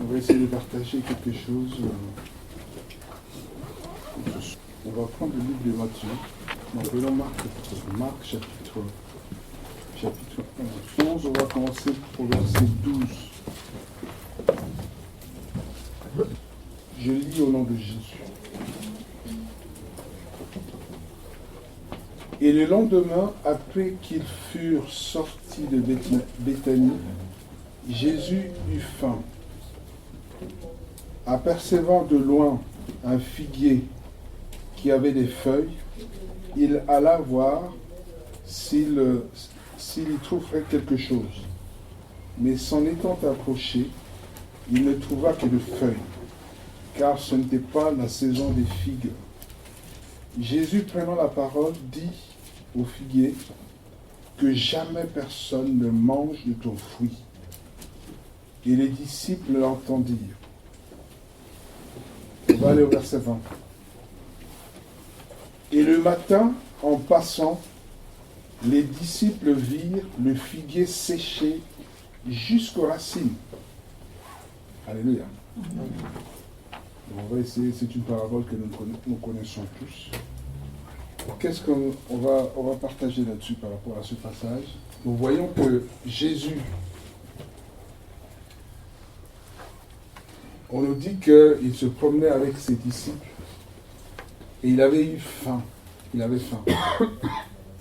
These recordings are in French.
On va essayer de partager quelque chose. On va prendre le livre de Matthieu. Nous appelons Marc chapitre 11. On va commencer au verset 12. Je lis au nom de Jésus. Et le lendemain, après qu'ils furent sortis de Béthanie, Jésus eut faim. Apercevant de loin un figuier qui avait des feuilles, il alla voir s'il y trouverait quelque chose. Mais s'en étant approché, il ne trouva que de feuilles, car ce n'était pas la saison des figues. Jésus, prenant la parole, dit au figuier que jamais personne ne mange de ton fruit. Et les disciples l'entendirent. On va aller au verset 20. Et le matin, en passant, les disciples virent le figuier séché jusqu'aux racines. Alléluia. On va essayer, c'est une parabole que nous connaissons tous. Qu'est-ce qu'on va partager là-dessus par rapport à ce passage? Nous voyons que Jésus, on nous dit qu'il se promenait avec ses disciples et il avait eu faim. Il avait faim.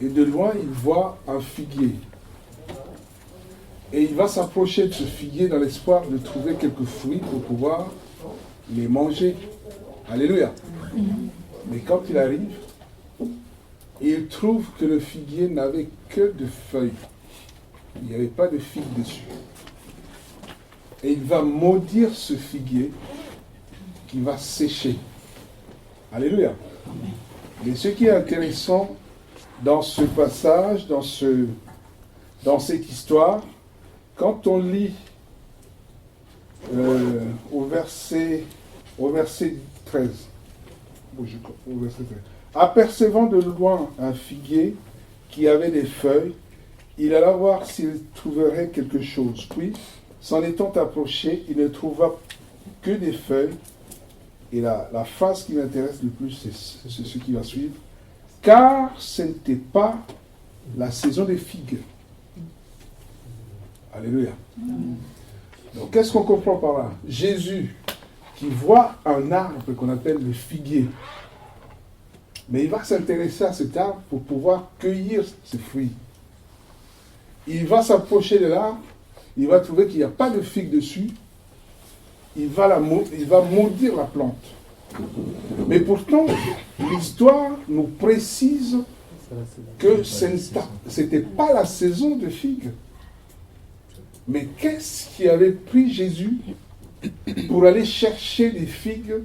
Et de loin, il voit un figuier. Et il va s'approcher de ce figuier dans l'espoir de trouver quelques fruits pour pouvoir les manger. Alléluia. Mais quand il arrive, il trouve que le figuier n'avait que de feuilles. Il n'y avait pas de figues dessus. Et il va maudire ce figuier qui va sécher. Alléluia. Mais ce qui est intéressant dans ce passage, dans cette histoire, quand on lit au verset 13, apercevant de loin un figuier qui avait des feuilles, il alla voir s'il trouverait quelque chose. Puis, s'en étant approché, il ne trouva que des feuilles. Et la phrase qui m'intéresse le plus, c'est ce qui va suivre. Car ce n'était pas la saison des figues. Alléluia. Donc, qu'est-ce qu'on comprend par là? Jésus, qui voit un arbre qu'on appelle le figuier, mais il va s'intéresser à cet arbre pour pouvoir cueillir ses fruits. Il va s'approcher de l'arbre, il va trouver qu'il n'y a pas de figue dessus, il va maudire la plante. Mais pourtant, l'histoire nous précise que ce n'était pas la saison de figues. Mais qu'est-ce qui avait pris Jésus pour aller chercher des figues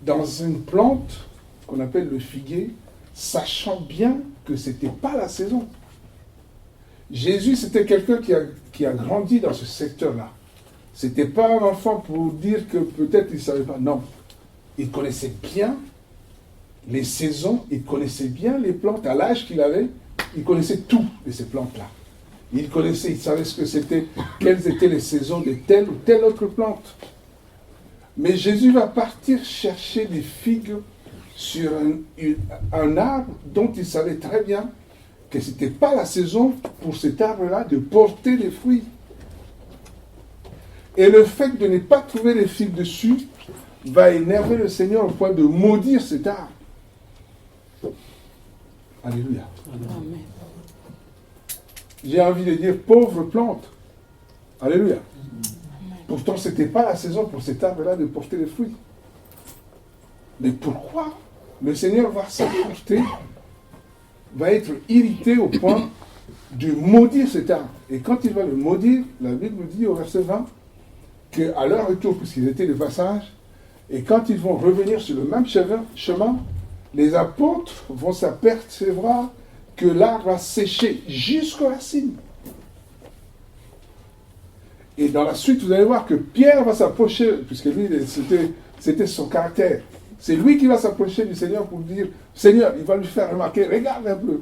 dans une plante qu'on appelle le figuier, sachant bien que ce n'était pas la saison? Jésus, c'était quelqu'un qui a grandi dans ce secteur-là. Ce n'était pas un enfant pour dire que peut-être il ne savait pas. Non. Il connaissait bien les saisons, il connaissait bien les plantes. À l'âge qu'il avait, il connaissait tout de ces plantes-là. Il savait ce que c'était, quelles étaient les saisons de telle ou telle autre plante. Mais Jésus va partir chercher des figues sur un arbre dont il savait très bien que ce n'était pas la saison pour cet arbre-là de porter des fruits. Et le fait de ne pas trouver les figues dessus va énerver le Seigneur au point de maudire cet arbre. Alléluia. Amen. J'ai envie de dire pauvre plante. Alléluia. Pourtant, ce n'était pas la saison pour cet arbre-là de porter des fruits. Mais pourquoi le Seigneur va s'emporter, va être irrité au point de maudire cet arbre? Et quand il va le maudire, la Bible nous dit au verset 20 qu'à leur retour, puisqu'ils étaient de passage, et quand ils vont revenir sur le même chemin, les apôtres vont s'apercevoir que l'arbre a séché jusqu'aux racines. Et dans la suite, vous allez voir que Pierre va s'approcher, puisque lui, c'était son caractère. C'est lui qui va s'approcher du Seigneur pour dire, Seigneur, il va lui faire remarquer, regarde un peu.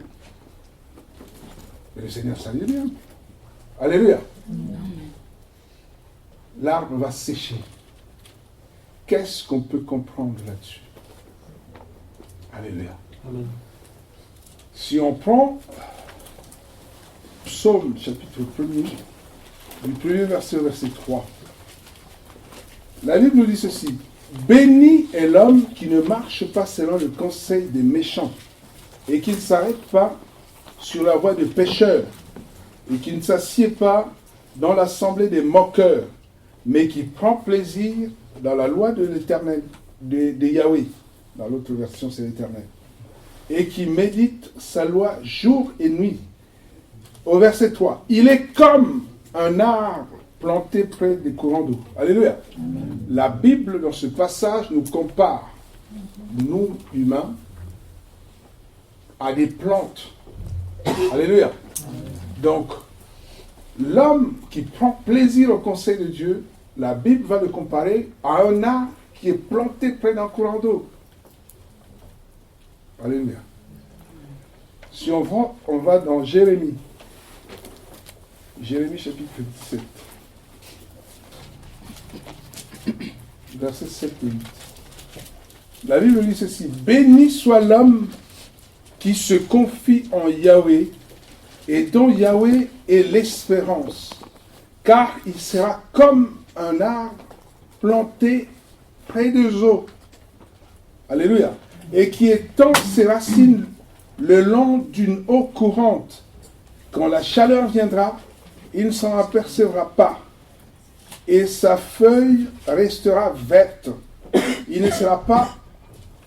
Et le Seigneur savait bien. Alléluia. L'arbre va sécher. qu'est-ce qu'on peut comprendre là-dessus? Alléluia. Amen. Si on prend Psaume chapitre 1er, du premier verset au verset 3, la Bible nous dit ceci: béni est l'homme qui ne marche pas selon le conseil des méchants, et qui ne s'arrête pas sur la voie des pécheurs, et qui ne s'assied pas dans l'assemblée des moqueurs, mais qui prend plaisir dans la loi de l'Éternel, de Yahweh. Dans l'autre version, c'est l'Éternel. Et qui médite sa loi jour et nuit. Au verset 3, il est comme un arbre planté près des courants d'eau. Alléluia. Amen. La Bible, dans ce passage, nous compare, nous, humains, à des plantes. Alléluia. Amen. Donc, l'homme qui prend plaisir au conseil de Dieu, la Bible va le comparer à un arbre qui est planté près d'un courant d'eau. Alléluia. Si on va dans Jérémie. Jérémie chapitre 17. Versets 7 et 8. La Bible dit ceci: béni soit l'homme qui se confie en Yahweh et dont Yahweh est l'espérance, car il sera comme un arbre planté près des eaux. Alléluia. Et qui étend ses racines le long d'une eau courante. Quand la chaleur viendra, il ne s'en apercevra pas, et sa feuille restera verte. Il ne sera pas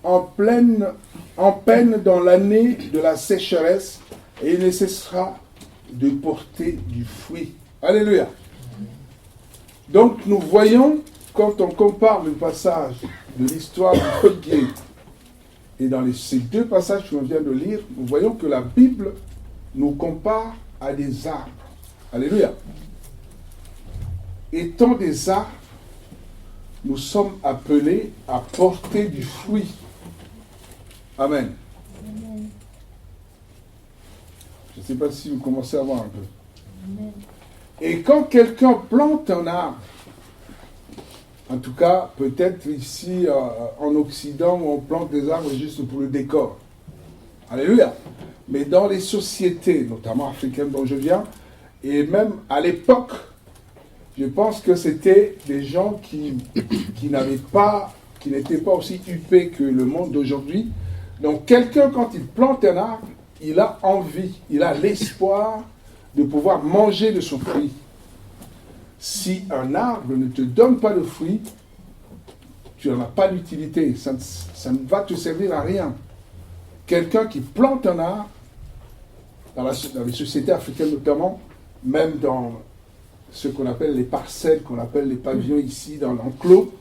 en peine dans l'année de la sécheresse, et il ne cessera de porter du fruit. Alléluia. Donc nous voyons, quand on compare le passage de l'histoire du figuier et dans ces deux passages que l'on vient de lire, nous voyons que la Bible nous compare à des arbres. Alléluia. Étant des arbres, nous sommes appelés à porter du fruit. Amen. Amen. Je ne sais pas si vous commencez à voir un peu. Amen. Et quand quelqu'un plante un arbre, en tout cas, peut-être ici en Occident, où on plante des arbres juste pour le décor. Alléluia. Mais dans les sociétés, notamment africaines dont je viens, et même à l'époque, je pense que c'était des gens qui n'étaient pas aussi huppés que le monde d'aujourd'hui. Donc quelqu'un, quand il plante un arbre, il a envie, il a l'espoir de pouvoir manger de son fruit. Si un arbre ne te donne pas de fruits, tu n'en as pas d'utilité. Ça ne va te servir à rien. Quelqu'un qui plante un arbre, dans les sociétés africaines notamment, même dans ce qu'on appelle les parcelles, qu'on appelle les pavillons ici, dans l'enclos,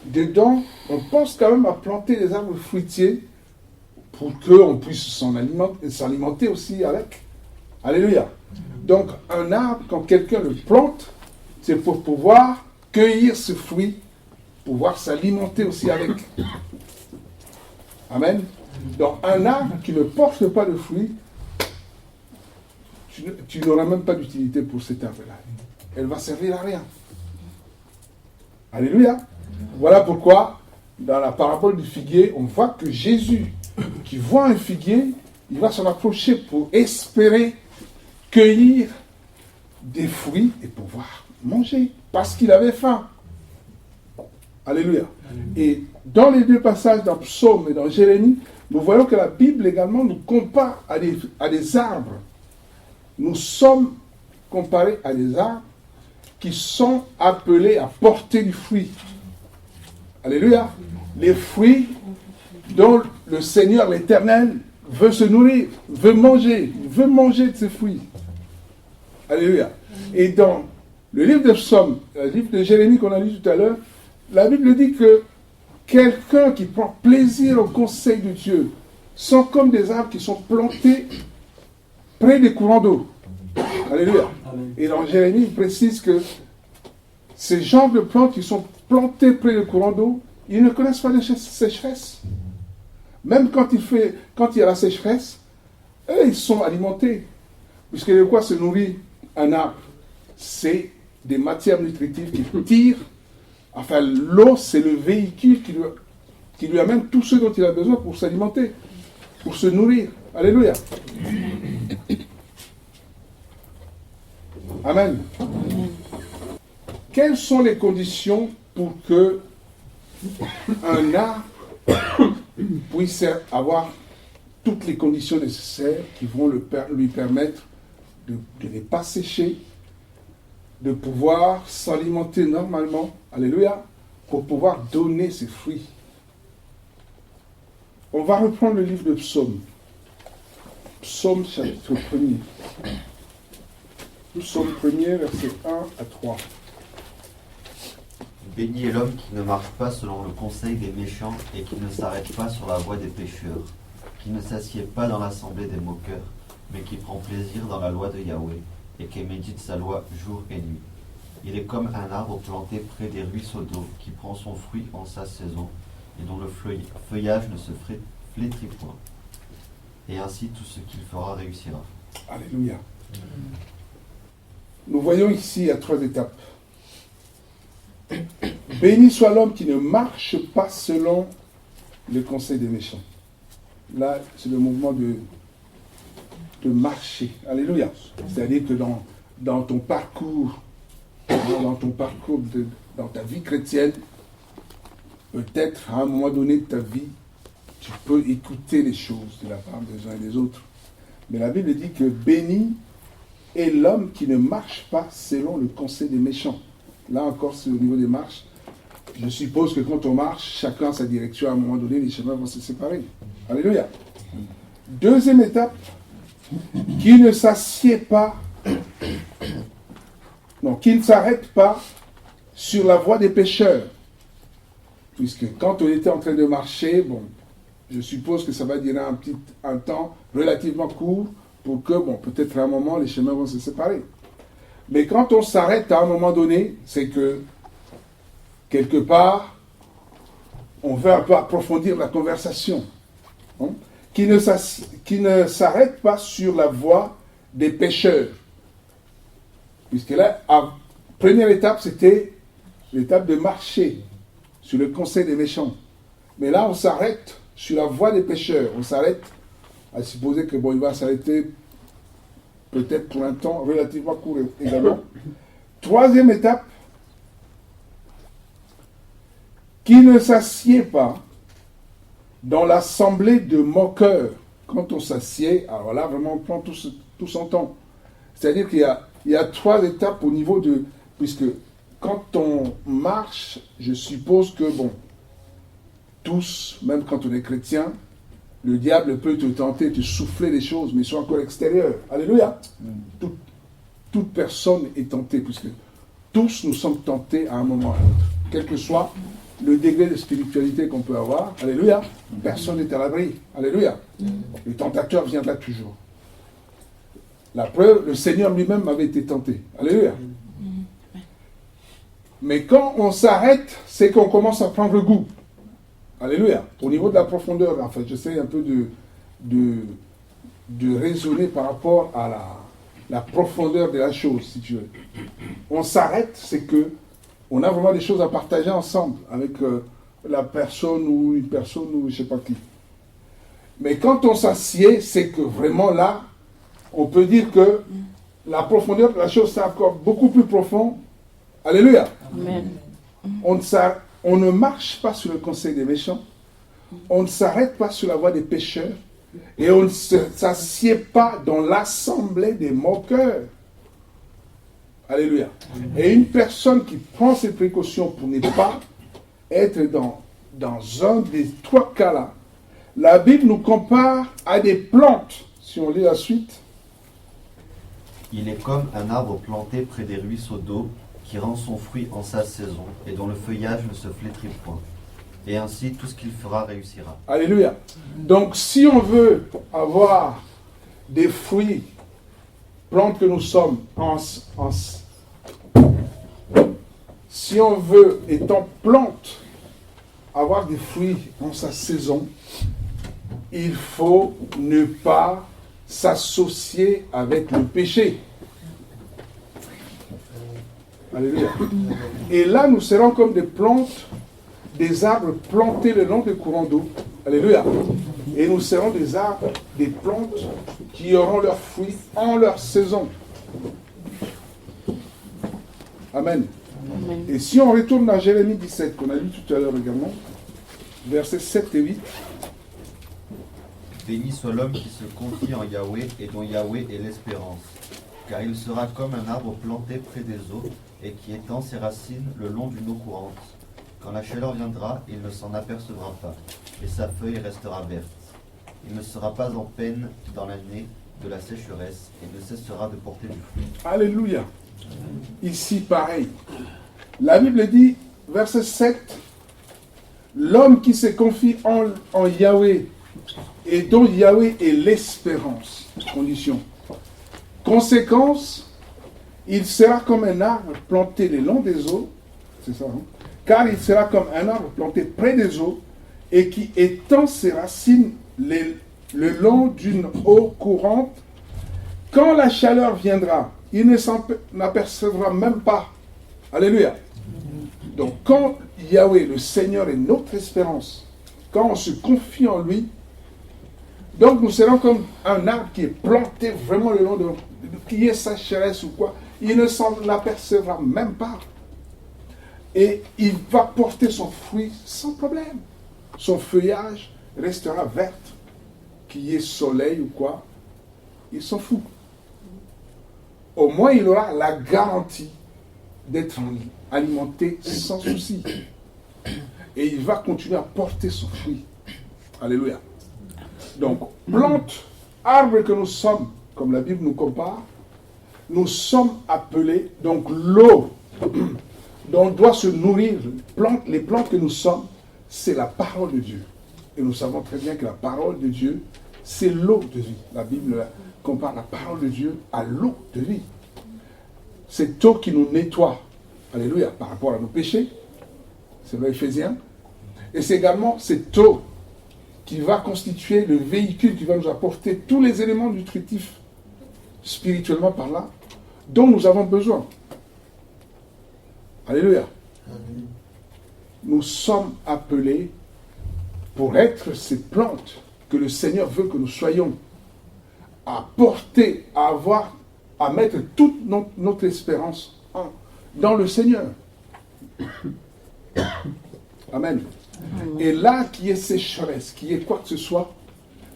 dedans, on pense quand même à planter des arbres fruitiers pour qu'on puisse s'alimenter aussi avec. Alléluia. Donc, un arbre, quand quelqu'un le plante, c'est pour pouvoir cueillir ce fruit, pouvoir s'alimenter aussi avec. Amen. Donc, un arbre qui ne porte pas de fruits, tu n'auras même pas d'utilité pour cet arbre-là. Elle va servir à rien. Alléluia. Voilà pourquoi, dans la parabole du figuier, on voit que Jésus, qui voit un figuier, il va s'en approcher pour espérer cueillir des fruits et pouvoir manger, parce qu'il avait faim. Alléluia. Et dans les deux passages, dans Psaume et dans Jérémie, nous voyons que la Bible également nous compare à des arbres. Nous sommes comparés à des arbres qui sont appelés à porter du fruit. Alléluia. Les fruits dont le Seigneur l'Éternel veut se nourrir, veut manger de ces fruits. Alléluia. Et dans le livre de Psaume, le livre de Jérémie qu'on a lu tout à l'heure, la Bible dit que quelqu'un qui prend plaisir au conseil de Dieu sont comme des arbres qui sont plantés près des courants d'eau. Alléluia. Amen. Et dans Jérémie, il précise que ces genres de plantes qui sont plantées près des courants d'eau, ils ne connaissent pas de sécheresse. Même quand il y a la sécheresse, eux, ils sont alimentés. Puisque de quoi se nourrit un arbre? C'est des matières nutritives qui tirent Enfin, l'eau, c'est le véhicule qui lui amène tout ce dont il a besoin pour s'alimenter, pour se nourrir. Alléluia. Amen. Quelles sont les conditions pour que un arbre puisse avoir toutes les conditions nécessaires qui vont lui permettre de ne pas sécher, de pouvoir s'alimenter normalement, alléluia, pour pouvoir donner ses fruits. On va reprendre le livre de Psaume. Psaume chapitre 1er. Psaume 1er, versets 1 à 3. Béni est l'homme qui ne marche pas selon le conseil des méchants et qui ne s'arrête pas sur la voie des pécheurs, qui ne s'assied pas dans l'assemblée des moqueurs, mais qui prend plaisir dans la loi de Yahweh et qui médite sa loi jour et nuit. Il est comme un arbre planté près des ruisseaux d'eau qui prend son fruit en sa saison et dont le feuillage ne se flétrit point. Et ainsi tout ce qu'il fera réussira. Alléluia. Nous voyons ici, il y a 3 étapes. Béni soit l'homme qui ne marche pas selon le conseil des méchants. Là, c'est le mouvement de marcher. Alléluia. C'est-à-dire que dans ton parcours, dans ta vie chrétienne, peut-être à un moment donné de ta vie, tu peux écouter les choses de la part des uns et des autres. Mais la Bible dit que béni est l'homme qui ne marche pas selon le conseil des méchants. Là encore, c'est au niveau des marches. Je suppose que quand on marche, chacun a sa direction. À un moment donné, les chemins vont se séparer. Alléluia. Deuxième étape, qui ne s'assied pas, non, qui ne s'arrête pas sur la voie des pécheurs. Puisque quand on était en train de marcher, bon, je suppose que ça va durer un temps relativement court pour que, bon, peut-être à un moment, les chemins vont se séparer. Mais quand on s'arrête à un moment donné, c'est que, quelque part, on veut un peu approfondir la conversation. Hein? Qui ne s'arrête pas sur la voie des pécheurs. Puisque là, la première étape, c'était l'étape de marcher sur le conseil des méchants. Mais là, on s'arrête sur la voie des pécheurs. On s'arrête à supposer que, bon, il va s'arrêter peut-être pour un temps relativement court également. Troisième étape, qui ne s'assied pas dans l'assemblée de moqueurs. Quand on s'assied, alors là, vraiment, on prend tout son temps. C'est-à-dire qu'il y a 3 étapes au niveau de... Puisque quand on marche, je suppose que, bon, tous, même quand on est chrétien, le diable peut te tenter, te souffler des choses, mais ils sont encore extérieurs. Alléluia. Toute personne est tentée, puisque tous nous sommes tentés à un moment ou à l'autre. Quel que soit le degré de spiritualité qu'on peut avoir, alléluia, personne n'est à l'abri. Alléluia. Le tentateur viendra toujours. La preuve, le Seigneur lui-même avait été tenté. Alléluia. Mais quand on s'arrête, c'est qu'on commence à prendre goût. Alléluia. Au niveau de la profondeur, en fait, j'essaie un peu de raisonner par rapport à la profondeur de la chose, si tu veux. On s'arrête, c'est que on a vraiment des choses à partager ensemble avec la personne ou une personne ou je ne sais pas qui. Mais quand on s'assied, c'est que vraiment là, on peut dire que la profondeur de la chose, c'est encore beaucoup plus profond. Alléluia. Amen. On ne marche pas sur le conseil des méchants. On ne s'arrête pas sur la voie des pécheurs. Et on ne s'assied pas dans l'assemblée des moqueurs. Alléluia. Et une personne qui prend ses précautions pour ne pas être dans un des 3 cas-là, la Bible nous compare à des plantes. Si on lit la suite. Il est comme un arbre planté près des ruisseaux d'eau qui rend son fruit en sa saison et dont le feuillage ne se flétrit point. Et ainsi, tout ce qu'il fera réussira. Alléluia. Donc, si on veut avoir des fruits, plantes que nous sommes, si on veut, étant plante, avoir des fruits en sa saison, il faut ne pas s'associer avec le péché. Alléluia. Et là, nous serons comme des plantes, des arbres plantés le long des courants d'eau. Alléluia. Et nous serons des arbres, des plantes qui auront leurs fruits en leur saison. Amen. Amen. Et si on retourne dans Jérémie 17, qu'on a lu tout à l'heure également, versets 7 et 8. Béni soit l'homme qui se confie en Yahweh et dont Yahweh est l'espérance. Car il sera comme un arbre planté près des eaux et qui étend ses racines le long d'une eau courante. Quand la chaleur viendra, il ne s'en apercevra pas, et sa feuille restera verte. Il ne sera pas en peine dans l'année de la sécheresse et ne cessera de porter du fruit. Alléluia. Ici, pareil. La Bible dit, verset 7, l'homme qui se confie en Yahweh et dont Yahweh est l'espérance. Condition. Conséquence, il sera comme un arbre planté le long des eaux, c'est ça, hein? Car il sera comme un arbre planté près des eaux et qui étend ses racines le long d'une eau courante. Quand la chaleur viendra, il ne s'en apercevra même pas. Alléluia. Donc quand Yahweh, le Seigneur, est notre espérance, quand on se confie en lui, donc nous serons comme un arbre qui est planté vraiment le long de qu'il y ait sécheresse ou quoi, il ne s'en apercevra même pas. Et il va porter son fruit sans problème. Son feuillage restera vert. Qu'il y ait soleil ou quoi, il s'en fout. Au moins, il aura la garantie d'être alimenté sans souci. Et il va continuer à porter son fruit. Alléluia. Donc, plante, arbre que nous sommes, comme la Bible nous compare, nous sommes appelés, donc l'eau dont on doit se nourrir, les plantes que nous sommes, c'est la parole de Dieu. Et nous savons très bien que la parole de Dieu, c'est l'eau de vie. La Bible compare la parole de Dieu à l'eau de vie. Cette eau qui nous nettoie, alléluia, par rapport à nos péchés, c'est dans Éphésiens. Et c'est également cette eau qui va constituer le véhicule qui va nous apporter tous les éléments nutritifs, spirituellement par là, dont nous avons besoin. Alléluia. Amen. Nous sommes appelés pour être ces plantes que le Seigneur veut que nous soyons, à porter, à avoir, à mettre toute notre espérance dans le Seigneur. Amen. Et là, qui est sécheresse, qui est quoi que ce soit,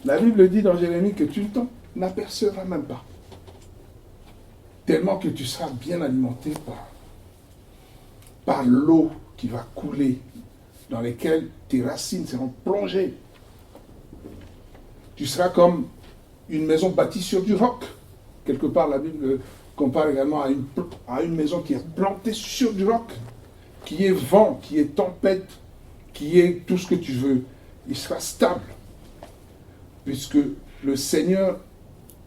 la Bible dit dans Jérémie que tu ne t'en apercevras même pas. Tellement que tu seras bien alimenté par l'eau qui va couler, dans lesquelles tes racines seront plongées. Tu seras comme une maison bâtie sur du roc. Quelque part, la Bible compare également à une maison qui est plantée sur du roc, qui est vent, qui est tempête, qui est tout ce que tu veux. Il sera stable, puisque le Seigneur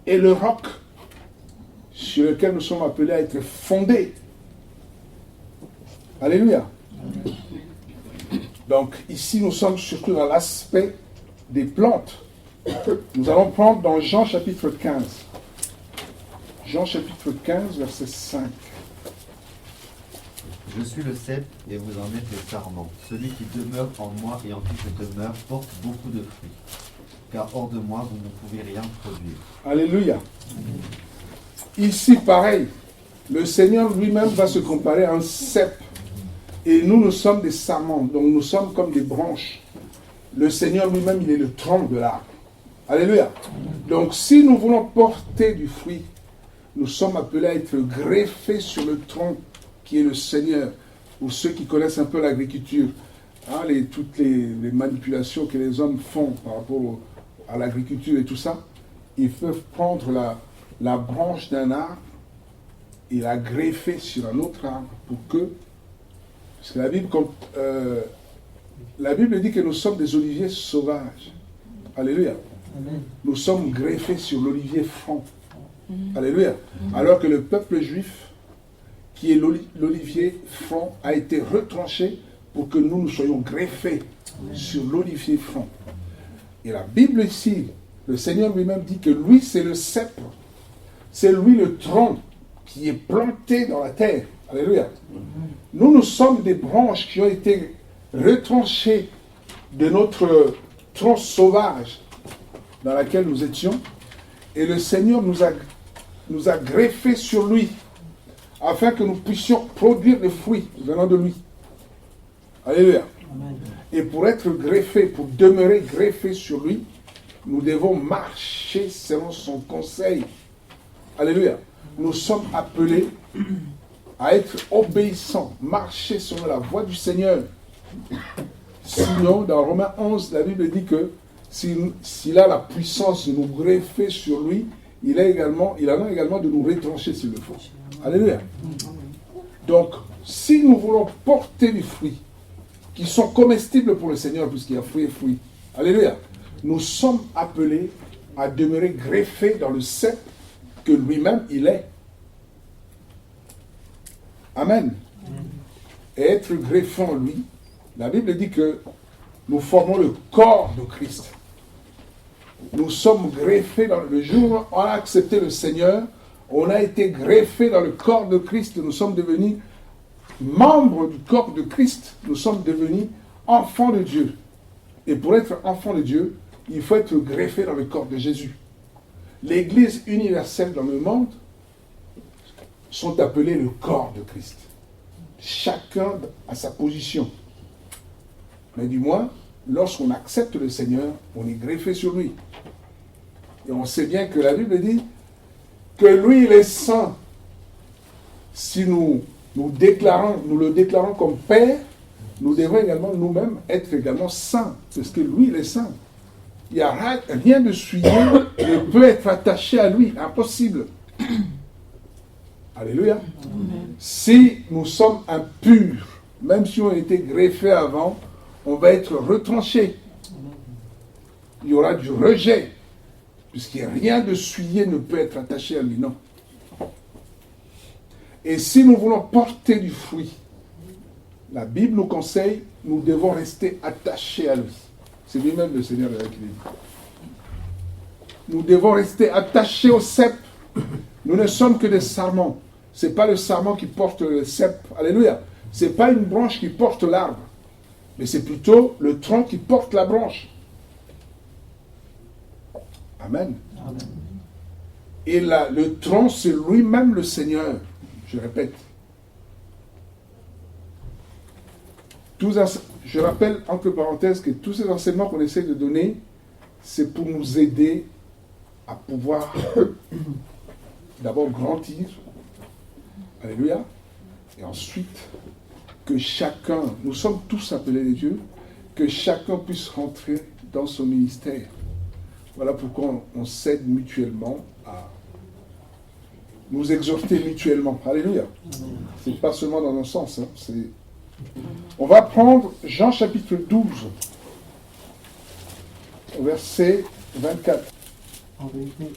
est le roc sur lequel nous sommes appelés à être fondés. Alléluia. Donc ici, nous sommes surtout dans l'aspect des plantes. Nous allons prendre dans Jean chapitre 15. Jean chapitre 15, verset 5. Je suis le cep et vous en êtes les sarments. Celui qui demeure en moi et en qui je demeure porte beaucoup de fruits. Car hors de moi, vous ne pouvez rien produire. Alléluia. Ici, pareil, le Seigneur lui-même va se comparer à un cep. Et nous sommes des sarments, donc nous sommes comme des branches. Le Seigneur lui-même, il est le tronc de l'arbre. Alléluia. Donc si nous voulons porter du fruit, nous sommes appelés à être greffés sur le tronc qui est le Seigneur. Ou ceux qui connaissent un peu l'agriculture, hein, toutes les manipulations que les hommes font par rapport à l'agriculture et tout ça, ils peuvent prendre la branche d'un arbre et la greffer sur un autre arbre pour que... Parce que la Bible dit que nous sommes des oliviers sauvages. Alléluia. Amen. Nous sommes greffés sur l'olivier franc. Alléluia. Alors que le peuple juif, qui est l'olivier franc, a été retranché pour que nous soyons greffés sur l'olivier franc. Et la Bible ici, le Seigneur lui-même dit que lui, c'est le cep. C'est lui le tronc qui est planté dans la terre. Alléluia. Nous sommes des branches qui ont été retranchées de notre tronc sauvage dans laquelle nous étions. Et le Seigneur nous a greffés sur lui afin que nous puissions produire des fruits venant de lui. Alléluia. Amen. Et pour être greffés, pour demeurer greffés sur lui, nous devons marcher selon son conseil. Alléluia. Nous sommes appelés à être obéissants, marcher selon la voie du Seigneur. Sinon, dans Romains 11, la Bible dit que s'il a la puissance de nous greffer sur lui, il en a également de nous retrancher s'il le faut. Alléluia. Donc, si nous voulons porter des fruits qui sont comestibles pour le Seigneur, puisqu'il y a fruits et fruits, alléluia, nous sommes appelés à demeurer greffés dans le cep que lui-même il est. Amen. Et être greffé en lui, la Bible dit que nous formons le corps de Christ. Nous sommes greffés dans le jour où on a accepté le Seigneur, on a été greffés dans le corps de Christ, nous sommes devenus membres du corps de Christ, nous sommes devenus enfants de Dieu. Et pour être enfant de Dieu, il faut être greffé dans le corps de Jésus. L'Église universelle dans le monde sont appelés le corps de Christ. Chacun à sa position. Mais du moins, lorsqu'on accepte le Seigneur, on est greffé sur lui. Et on sait bien que la Bible dit que lui, il est saint. Si nous le déclarons comme Père, nous devons également nous-mêmes être également saints. Parce que lui, il est saint. Il n'y a rien de souillure ne peut être attaché à lui. Impossible. Alléluia. Amen. Si nous sommes impurs, même si on a été greffés avant, on va être retranchés. Il y aura du rejet, puisqu'il n'y a rien de souillé ne peut être attaché à lui, non. Et si nous voulons porter du fruit, la Bible nous conseille, nous devons rester attachés à lui. C'est lui-même le Seigneur qui le dit. Nous devons rester attachés au cep. Nous ne sommes que des sarments. Ce n'est pas le sarment qui porte le cep. Alléluia. Ce n'est pas une branche qui porte l'arbre. Mais c'est plutôt le tronc qui porte la branche. Amen. Amen. Et le tronc, c'est lui-même le Seigneur. Je répète. Je rappelle, entre parenthèses, que tous ces enseignements qu'on essaie de donner, c'est pour nous aider à pouvoir d'abord grandir. Alléluia. Et ensuite, que chacun, nous sommes tous appelés de Dieu, que chacun puisse rentrer dans son ministère. Voilà pourquoi on s'aide mutuellement à nous exhorter mutuellement. Alléluia. C'est pas seulement dans un sens. On va prendre Jean chapitre 12, verset 24. En vérité,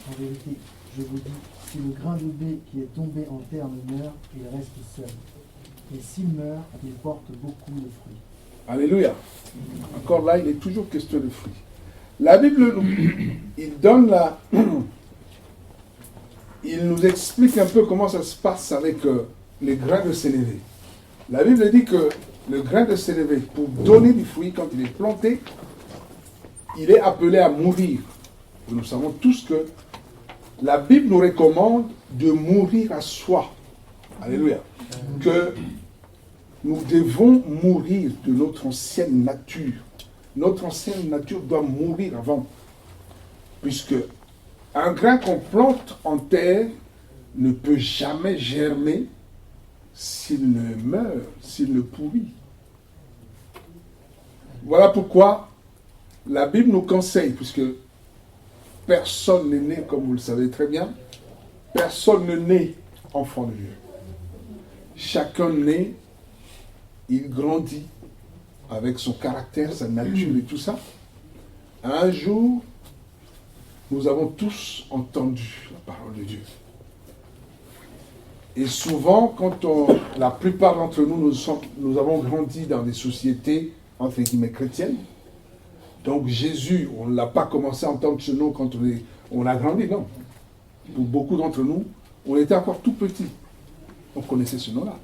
je vous dis, si le grain de blé qui est tombé en terre ne meurt, il reste seul. Et s'il meurt, il porte beaucoup de fruits. Alléluia. Encore là, il est toujours question de fruits. La Bible, il donne il nous explique un peu comment ça se passe avec les grains de sénévé. La Bible dit que le grain de sénévé, pour donner du fruit, quand il est planté, il est appelé à mourir. Et nous savons tous que la Bible nous recommande de mourir à soi. Alléluia. Que nous devons mourir de notre ancienne nature. Notre ancienne nature doit mourir avant. Puisque un grain qu'on plante en terre ne peut jamais germer s'il ne meurt, s'il ne pourrit. Voilà pourquoi la Bible nous conseille, puisque personne n'est né, comme vous le savez très bien, personne ne naît enfant de Dieu. Chacun naît, il grandit avec son caractère, sa nature et tout ça. Un jour, nous avons tous entendu la parole de Dieu. Et souvent, la plupart d'entre nous, nous avons grandi dans des sociétés, entre guillemets, chrétiennes. Donc Jésus, on ne l'a pas commencé à entendre ce nom quand on a grandi, non. Pour beaucoup d'entre nous, on était encore tout petits. On connaissait ce nom-là.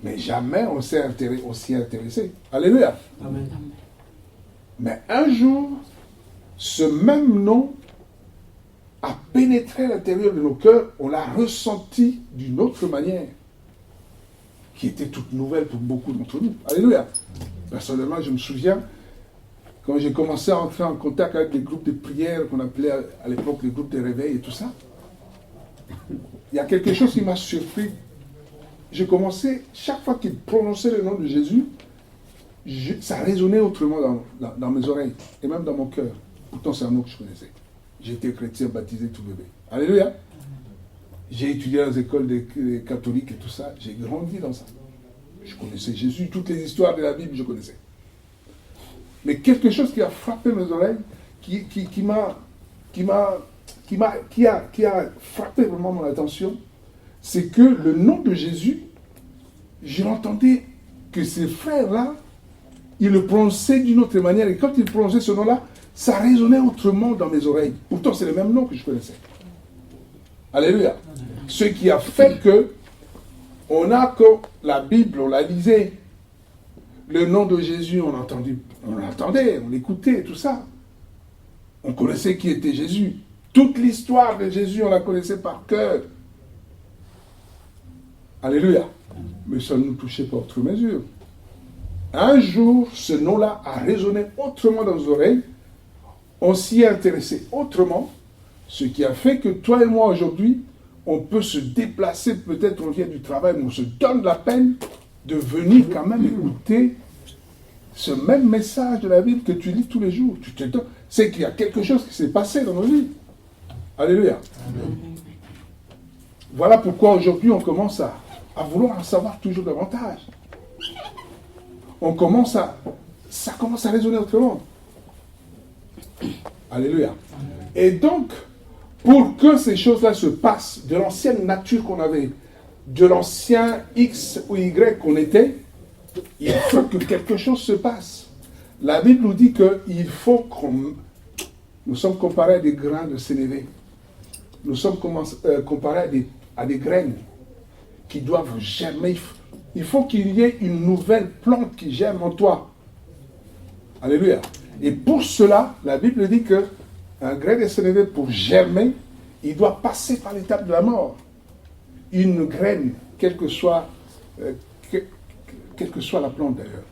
Mais jamais on s'y est intéressé. Alléluia. Amen. Mais un jour, ce même nom a pénétré à l'intérieur de nos cœurs, on l'a ressenti d'une autre manière, qui était toute nouvelle pour beaucoup d'entre nous. Alléluia. Personnellement, je me souviens, quand j'ai commencé à entrer en contact avec des groupes de prière qu'on appelait à l'époque les groupes de réveil et tout ça, il y a quelque chose qui m'a surpris. J'ai commencé, chaque fois qu'il prononçait le nom de Jésus, ça résonnait autrement dans mes oreilles et même dans mon cœur. Pourtant, c'est un nom que je connaissais. J'étais chrétien, baptisé tout bébé. Alléluia. J'ai étudié dans les écoles des catholiques et tout ça. J'ai grandi dans ça. Je connaissais Jésus, toutes les histoires de la Bible, je connaissais. Mais quelque chose qui a frappé mes oreilles, qui a frappé vraiment mon attention, c'est que le nom de Jésus, je l'entendais que ces frères-là, ils le prononçaient d'une autre manière. Et quand ils prononçaient ce nom-là, ça résonnait autrement dans mes oreilles. Pourtant, c'est le même nom que je connaissais. Alléluia. Ce qui a fait que, quand la Bible, on la lisait, le nom de Jésus, on l'entendait, on l'écoutait, tout ça. On connaissait qui était Jésus. Toute l'histoire de Jésus, on la connaissait par cœur. Alléluia. Mais ça ne nous touchait pas outre mesure. Un jour, ce nom-là a résonné autrement dans nos oreilles. On s'y est intéressé autrement. Ce qui a fait que toi et moi, aujourd'hui, on peut se déplacer. Peut-être on vient du travail, mais on se donne la peine de venir quand même écouter ce même message de la Bible que tu lis tous les jours. Tu te donnes. C'est qu'il y a quelque chose qui s'est passé dans nos vies. Alléluia. Amen. Voilà pourquoi aujourd'hui on commence à vouloir en savoir toujours davantage. Ça commence à résonner autrement. Alléluia. Et donc, pour que ces choses-là se passent, de l'ancienne nature qu'on avait, de l'ancien X ou Y qu'on était, il faut que quelque chose se passe. La Bible nous dit qu'il faut qu'on... Nous sommes comparés à des grains de sénévé. Nous sommes comparés à des graines qui doivent germer. Il faut qu'il y ait une nouvelle plante qui germe en toi. Alléluia. Et pour cela, la Bible dit qu'un grain de sénévé, pour germer, il doit passer par l'étape de la mort. Une graine, quelle que soit la plante d'ailleurs.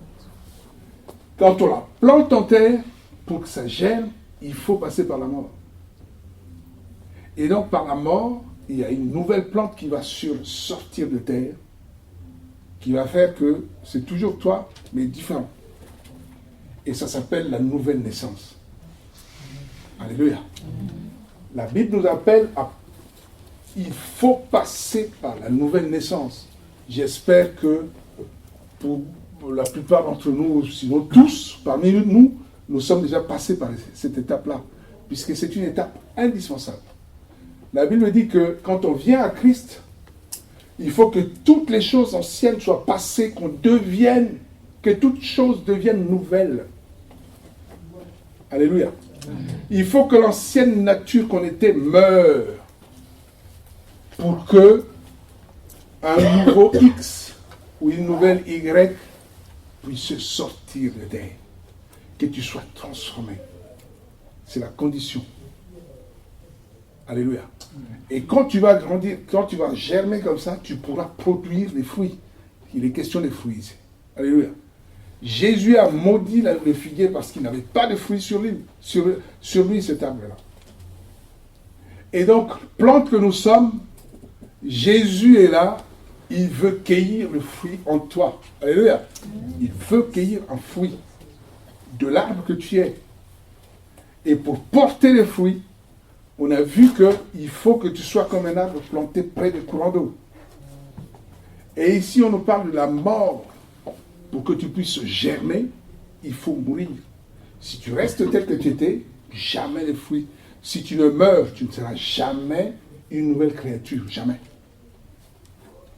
Quand on la plante en terre, pour que ça germe, il faut passer par la mort. Et donc par la mort, il y a une nouvelle plante qui va sortir de terre, qui va faire que c'est toujours toi, mais différent. Et ça s'appelle la nouvelle naissance. Alléluia. La Bible nous appelle à... Il faut passer par la nouvelle naissance. J'espère que pour la plupart d'entre nous, sinon tous, parmi nous, nous sommes déjà passés par cette étape-là, puisque c'est une étape indispensable. La Bible dit que quand on vient à Christ, il faut que toutes les choses anciennes soient passées, que toutes choses deviennent nouvelles. Alléluia. Il faut que l'ancienne nature qu'on était meure pour que un nouveau X ou une nouvelle Y puisse sortir de terre. Que tu sois transformé. C'est la condition. Alléluia. Et quand tu vas grandir, quand tu vas germer comme ça, tu pourras produire des fruits. Il est question des fruits ici. Alléluia. Jésus a maudit le figuier parce qu'il n'avait pas de fruits sur lui cet arbre-là. Et donc, plante que nous sommes, Jésus est là, il veut cueillir le fruit en toi. Alléluia. Il veut cueillir un fruit de l'arbre que tu es. Et pour porter les fruits, on a vu qu'il faut que tu sois comme un arbre planté près des courants d'eau. Et ici, on nous parle de la mort. Pour que tu puisses germer, il faut mourir. Si tu restes tel que tu étais, jamais les fruits. Si tu ne meurs, tu ne seras jamais une nouvelle créature. Jamais.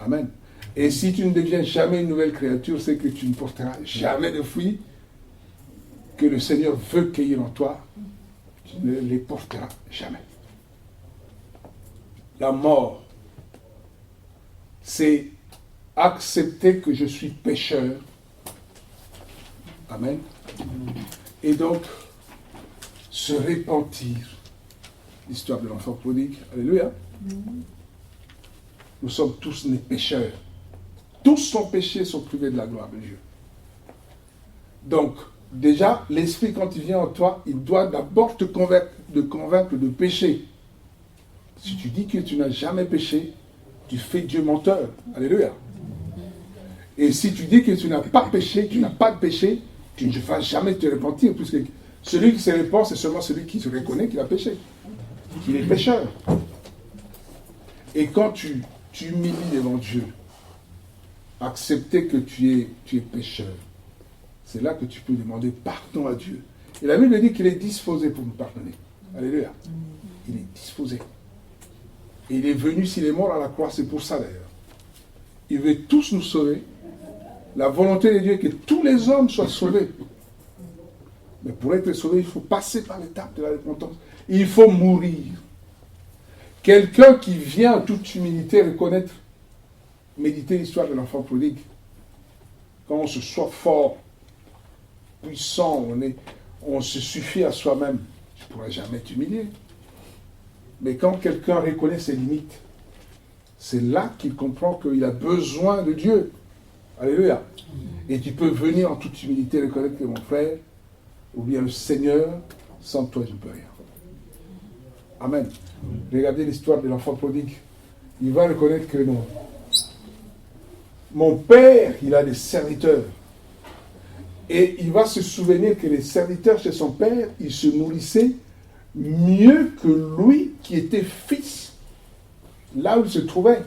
Amen. Et si tu ne deviens jamais une nouvelle créature, c'est que tu ne porteras jamais de fruits que le Seigneur veut cueillir en toi. Tu ne les porteras jamais. La mort, c'est accepter que je suis pécheur. Amen. Et donc, se repentir. L'histoire de l'enfant prodigue. Alléluia. Nous sommes tous nés pécheurs. Tous sont péchés, sont privés de la gloire de Dieu. Donc, déjà, l'Esprit, quand il vient en toi, il doit d'abord te convaincre de péché. Si tu dis que tu n'as jamais péché, tu fais Dieu menteur. Alléluia. Et si tu dis que tu n'as pas péché, tu n'as pas de péché, tu ne vas jamais te repentir, puisque celui qui se repent, c'est seulement celui qui se reconnaît qu'il a péché, qu'il est pécheur. Et quand tu humilies devant Dieu, accepter que tu es pécheur, c'est là que tu peux demander pardon à Dieu. Et la Bible dit qu'il est disposé pour nous pardonner. Alléluia. Il est disposé. Et il est venu, s'il est mort à la croix, c'est pour ça d'ailleurs. Il veut tous nous sauver. La volonté de Dieu est que tous les hommes soient sauvés. Mais pour être sauvé, il faut passer par l'étape de la repentance. Il faut mourir. Quelqu'un qui vient en toute humilité reconnaître, méditer l'histoire de l'enfant prodigue. Quand on se soit fort, puissant, on se suffit à soi-même, je ne pourrais jamais t'humilier. Mais quand quelqu'un reconnaît ses limites, c'est là qu'il comprend qu'il a besoin de Dieu. Alléluia. Et tu peux venir en toute humilité reconnaître que mon frère, ou bien le Seigneur, sans toi je ne peux rien. Amen. Regardez l'histoire de l'enfant prodigue. Il va reconnaître que non. Mon père, il a des serviteurs. Et il va se souvenir que les serviteurs chez son père, ils se nourrissaient mieux que lui qui était fils, là où il se trouvait.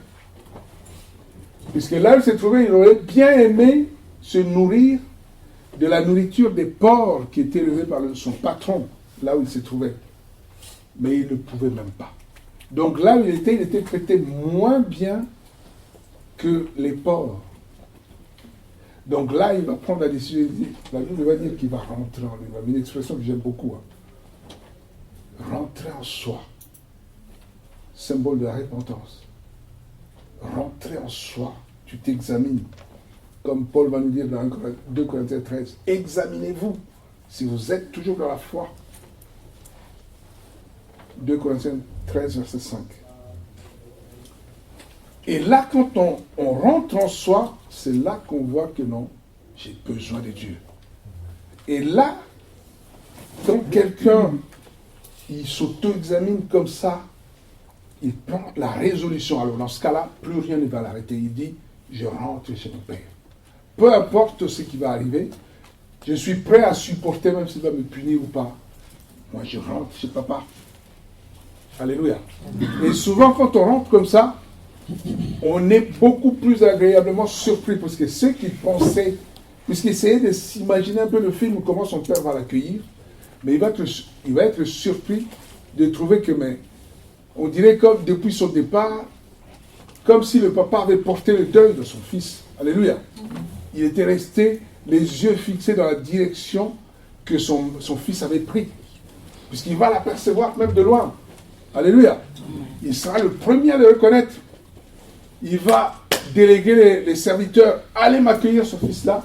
Puisque là où il se trouvait, il aurait bien aimé se nourrir de la nourriture des porcs qui était élevée par son patron, là où il se trouvait. Mais il ne pouvait même pas. Donc là où il était traité moins bien que les porcs. Donc là, il va prendre la décision. La Bible va dire qu'il va rentrer en lui. Une expression que j'aime beaucoup. Rentrer en soi. Symbole de la repentance. Rentrer en soi. Tu t'examines. Comme Paul va nous dire dans 2 Corinthiens 13. Examinez-vous si vous êtes toujours dans la foi. 2 Corinthiens 13, verset 5. Et là, quand on rentre en soi, c'est là qu'on voit que non, j'ai besoin de Dieu. Et là, quand quelqu'un, il s'auto-examine comme ça, il prend la résolution. Alors dans ce cas-là, plus rien ne va l'arrêter. Il dit, je rentre chez mon Père. Peu importe ce qui va arriver, je suis prêt à supporter même s'il va me punir ou pas. Moi, je rentre chez papa. Alléluia. Et souvent, quand on rentre comme ça, on est beaucoup plus agréablement surpris parce que ceux qui pensaient, puisqu'ils essayaient de s'imaginer un peu le film, comment son père va l'accueillir, mais il va être surpris de trouver que, mais, on dirait comme depuis son départ, comme si le papa avait porté le deuil de son fils. Alléluia. Il était resté les yeux fixés dans la direction que son fils avait pris, puisqu'il va l'apercevoir même de loin. Alléluia. Il sera le premier à le reconnaître. Il va déléguer les serviteurs, allez m'accueillir ce fils-là.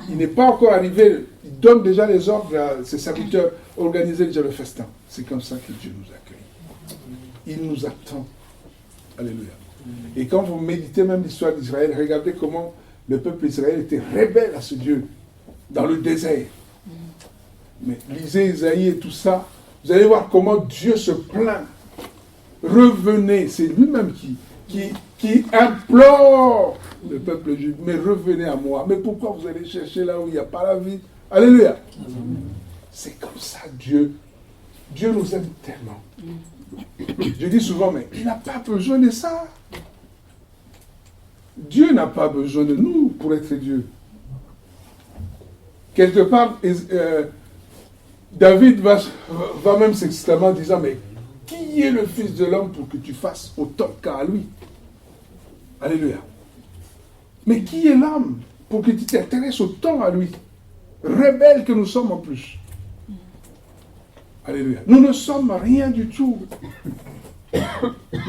Il n'est pas encore arrivé, il donne déjà les ordres à ses serviteurs, organiser déjà le festin. C'est comme ça que Dieu nous accueille. Il nous attend. Alléluia. Et quand vous méditez même l'histoire d'Israël, regardez comment le peuple d'Israël était rebelle à ce Dieu, dans le désert. Mais lisez Isaïe et tout ça, vous allez voir comment Dieu se plaint. Revenez, c'est lui-même qui implore le peuple juif, mais revenez à moi. Mais pourquoi vous allez chercher là où il n'y a pas la vie? Alléluia. C'est comme ça Dieu. Dieu nous aime tellement. Je dis souvent, mais il n'a pas besoin de ça. Dieu n'a pas besoin de nous pour être Dieu. Quelque part, David va même s'exclamer en disant, mais qui est le Fils de l'homme pour que tu fasses autant qu'à lui? Alléluia. Mais qui est l'homme pour que tu t'intéresses autant à lui? Rebelles que nous sommes en plus. Alléluia. Nous ne sommes rien du tout.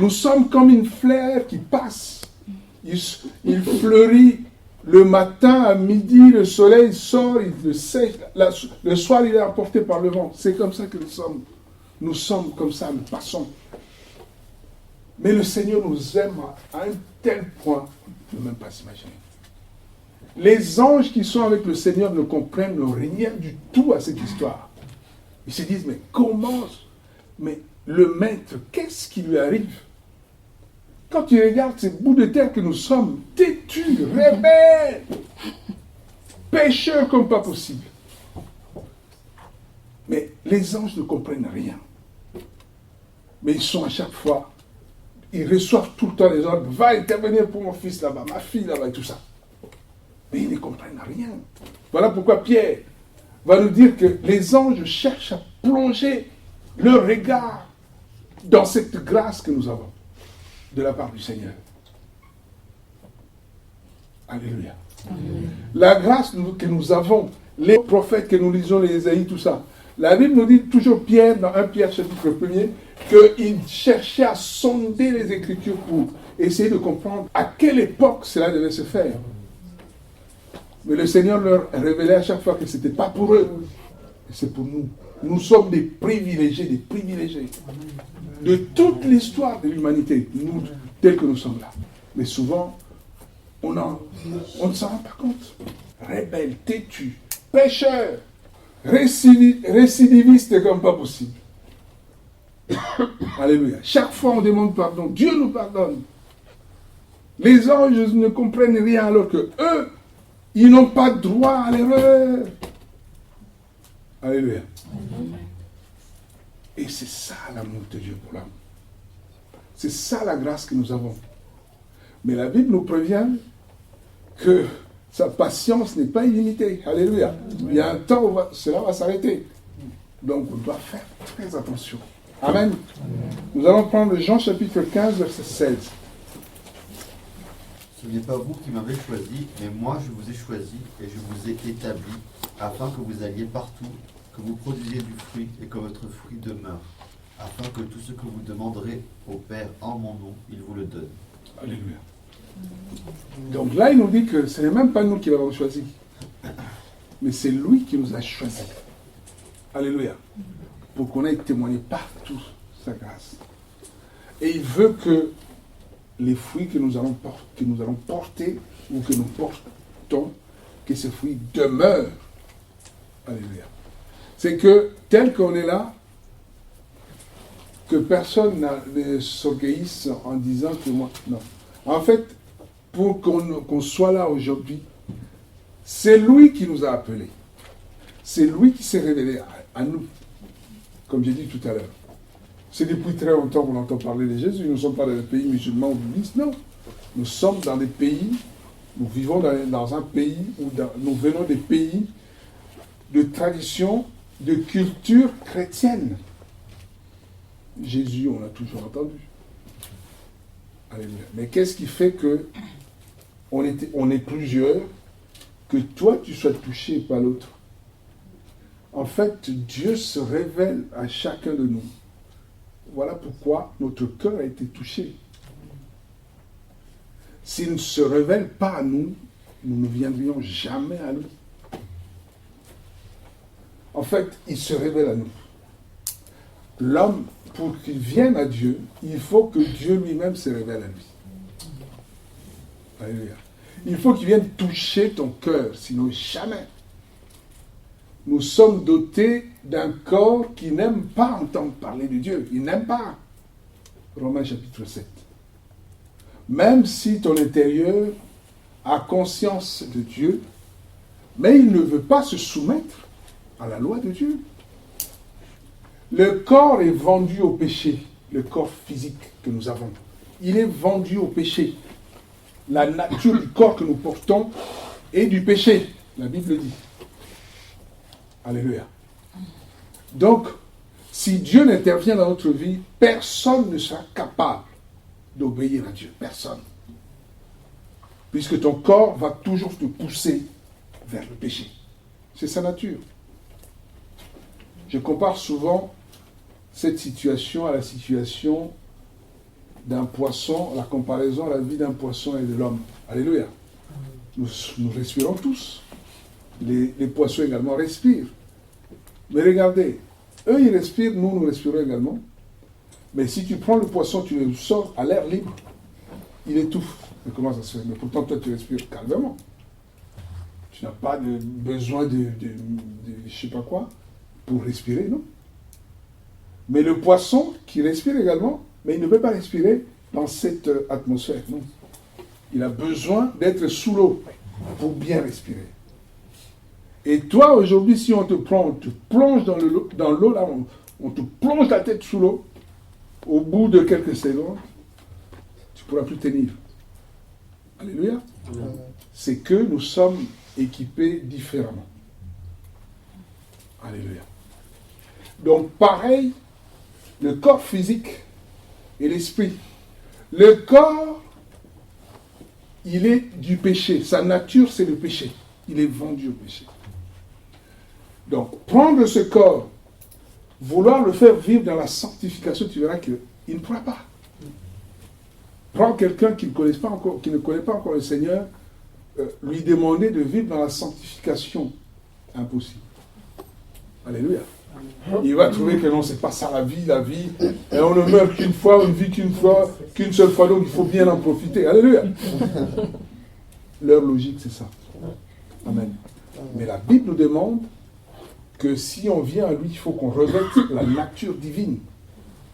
Nous sommes comme une fleur qui passe. il fleurit le matin, à midi, le soleil sort, il le sèche. Le soir, il est emporté par le vent. C'est comme ça que nous sommes. Nous sommes comme ça, nous passons. Mais le Seigneur nous aime à un tel point, on ne peut même pas s'imaginer. Les anges qui sont avec le Seigneur ne comprennent rien du tout à cette histoire. Ils se disent, mais comment? Mais le maître, qu'est-ce qui lui arrive? Quand tu regardes ces bouts de terre que nous sommes, têtus, rebelles, pécheurs comme pas possible. Mais les anges ne comprennent rien. Mais ils sont à chaque fois, ils reçoivent tout le temps les ordres, va intervenir pour mon fils là-bas, ma fille là-bas et tout ça. Mais ils ne comprennent rien. Voilà pourquoi Pierre va nous dire que les anges cherchent à plonger leur regard dans cette grâce que nous avons de la part du Seigneur. Alléluia. Amen. La grâce que nous avons, les prophètes que nous lisons, les Ésaïe, tout ça. La Bible nous dit toujours, Pierre, dans 1 Pierre chapitre 1er, qu'il cherchait à sonder les Écritures pour essayer de comprendre à quelle époque cela devait se faire. Mais le Seigneur leur révélait à chaque fois que ce n'était pas pour eux, mais c'est pour nous. Nous sommes des privilégiés de toute l'histoire de l'humanité, nous, tels que nous sommes là. Mais souvent, on ne s'en rend pas compte. Rebelles, têtus, pécheurs, récidivistes comme pas possible. Alléluia. Chaque fois, on demande pardon. Dieu nous pardonne. Les anges ne comprennent rien alors que eux, ils n'ont pas droit à l'erreur. Alléluia. Et c'est ça l'amour de Dieu pour l'homme. C'est ça la grâce que nous avons. Mais la Bible nous prévient que sa patience n'est pas illimitée. Alléluia. Il y a un temps où cela va s'arrêter. Donc on doit faire très attention. Amen. Nous allons prendre Jean chapitre 15, verset 16. Ce n'est pas vous qui m'avez choisi, mais moi je vous ai choisi et je vous ai établi, afin que vous alliez partout, que vous produisiez du fruit et que votre fruit demeure, afin que tout ce que vous demanderez au Père en mon nom, il vous le donne. Alléluia. Donc là, il nous dit que ce n'est même pas nous qui l'avons choisi, mais c'est lui qui nous a choisis. Alléluia. Pour qu'on ait témoigné partout sa grâce. Et il veut que les fruits que nous allons porter ou que nous portons, que ces fruits demeurent. Alléluia. C'est que, tel qu'on est là, que personne ne s'orgueillisse en disant que moi... Non. En fait, pour qu'on soit là aujourd'hui, c'est lui qui nous a appelés. C'est lui qui s'est révélé à nous. Comme j'ai dit tout à l'heure. C'est depuis très longtemps qu'on entend parler de Jésus. Nous ne sommes pas dans des pays musulmans ou bouddhistes, non. Nous sommes dans des pays, nous vivons dans un pays où nous venons des pays de tradition, de culture chrétienne. Jésus, on l'a toujours entendu. Alléluia. Mais qu'est-ce qui fait que on est plusieurs, que toi tu sois touché et pas l'autre? En fait, Dieu se révèle à chacun de nous. Voilà pourquoi notre cœur a été touché. S'il ne se révèle pas à nous, nous ne viendrions jamais à lui. En fait, il se révèle à nous. L'homme, pour qu'il vienne à Dieu, il faut que Dieu lui-même se révèle à lui. Alléluia. Il faut qu'il vienne toucher ton cœur, sinon jamais. Nous sommes dotés d'un corps qui n'aime pas entendre parler de Dieu. Il n'aime pas. Romains chapitre 7. Même si ton intérieur a conscience de Dieu, mais il ne veut pas se soumettre à la loi de Dieu. Le corps est vendu au péché, le corps physique que nous avons. Il est vendu au péché. La nature du corps que nous portons est du péché. La Bible dit. Alléluia. Donc, si Dieu n'intervient dans notre vie, personne ne sera capable d'obéir à Dieu. Personne. Puisque ton corps va toujours te pousser vers le péché. C'est sa nature. Je compare souvent cette situation à la situation d'un poisson, la comparaison à la vie d'un poisson et de l'homme. Alléluia. Nous respirons tous. Les poissons également respirent. Mais regardez, eux ils respirent, nous respirons également. Mais si tu prends le poisson, tu le sors à l'air libre, il étouffe. Mais comment ça se fait? Mais pourtant toi tu respires calmement. Tu n'as pas de besoin de je sais pas quoi pour respirer, non? Mais le poisson qui respire également, mais il ne peut pas respirer dans cette atmosphère, non? Il a besoin d'être sous l'eau pour bien respirer. Et toi, aujourd'hui, si on te prend, on te plonge dans l'eau, là, on te plonge la tête sous l'eau, au bout de quelques secondes, tu ne pourras plus tenir. Alléluia. C'est que nous sommes équipés différemment. Alléluia. Donc, pareil, le corps physique et l'esprit. Le corps, il est du péché. Sa nature, c'est le péché. Il est vendu au péché. Donc, prendre ce corps, vouloir le faire vivre dans la sanctification, tu verras qu'il ne pourra pas. Prends quelqu'un qui ne connaît pas encore le Seigneur, lui demander de vivre dans la sanctification. Impossible. Alléluia. Il va trouver que non, c'est pas ça la vie. Et on ne meurt qu'une fois, on ne vit qu'une seule fois, donc il faut bien en profiter. Alléluia. Leur logique, c'est ça. Amen. Mais la Bible nous demande que si on vient à lui, il faut qu'on revête la nature divine.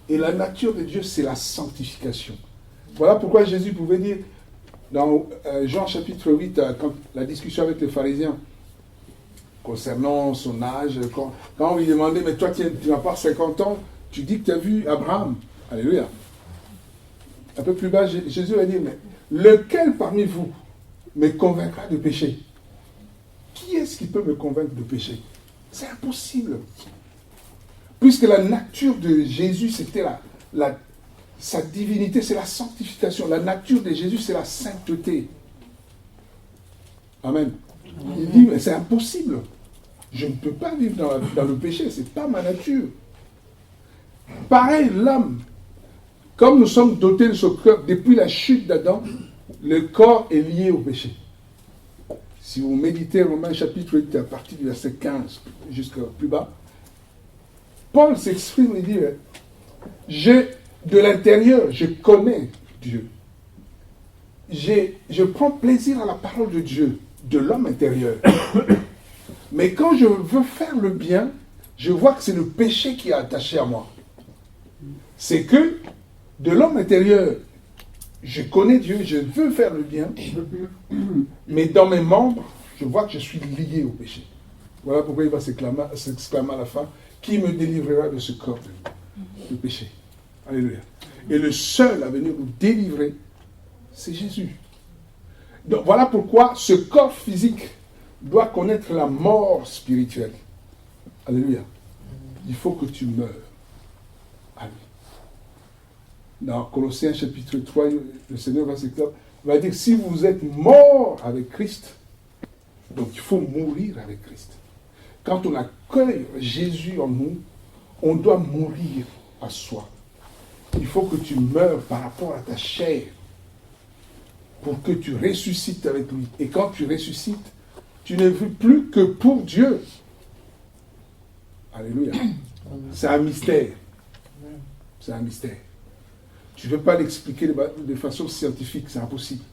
Et la nature de Dieu, c'est la sanctification. Voilà pourquoi Jésus pouvait dire, dans Jean chapitre 8, quand la discussion avec les pharisiens, concernant son âge, quand on lui demandait, mais toi tu n'as pas 50 ans, tu dis que tu as vu Abraham. Alléluia. Un peu plus bas, Jésus a dit, mais lequel parmi vous me convaincra de péché? Qui est-ce qui peut me convaincre de péché? C'est impossible. Puisque la nature de Jésus, c'était sa divinité, c'est la sanctification. La nature de Jésus, c'est la sainteté. Amen. Il dit, mais c'est impossible. Je ne peux pas vivre dans le péché, ce n'est pas ma nature. Pareil, l'homme, comme nous sommes dotés de ce corps, depuis la chute d'Adam, le corps est lié au péché. Si vous méditez Romains chapitre 8, à partir du verset 15 jusqu'au plus bas, Paul s'exprime et dit, de l'intérieur, je connais Dieu. Je prends plaisir à la parole de Dieu, de l'homme intérieur. Mais quand je veux faire le bien, je vois que c'est le péché qui est attaché à moi. C'est que de l'homme intérieur, je connais Dieu, je veux faire le bien, mais dans mes membres, je vois que je suis lié au péché. Voilà pourquoi il va s'exclamer à la fin, qui me délivrera de ce corps de péché. Alléluia. Et le seul à venir nous délivrer, c'est Jésus. Donc voilà pourquoi ce corps physique doit connaître la mort spirituelle. Alléluia. Il faut que tu meurs à lui. Dans Colossiens chapitre 3, le Seigneur va dire, si vous êtes mort avec Christ, donc il faut mourir avec Christ. Quand on accueille Jésus en nous, on doit mourir à soi. Il faut que tu meurs par rapport à ta chair pour que tu ressuscites avec lui. Et quand tu ressuscites, tu ne vis plus que pour Dieu. Alléluia. C'est un mystère. C'est un mystère. Tu ne veux pas l'expliquer de façon scientifique, c'est impossible.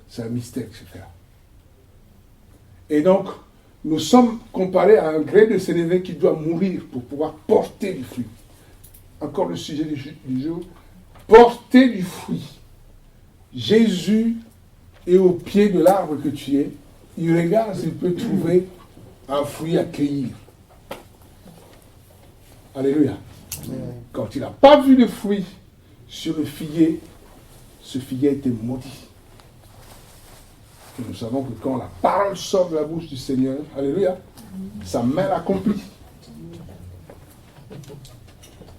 C'est un mystère, etc. Et donc, nous sommes comparés à un gré de sénévé qui doit mourir pour pouvoir porter du fruit. Encore le sujet du jour. Porter du fruit. Jésus est au pied de l'arbre que tu es. Il regarde s'il peut trouver un fruit à cueillir. Alléluia. Quand il n'a pas vu de fruit sur le figuier, ce figuier a été maudit. Et nous savons que quand la parole sort de la bouche du Seigneur, alléluia, sa main l'accomplit.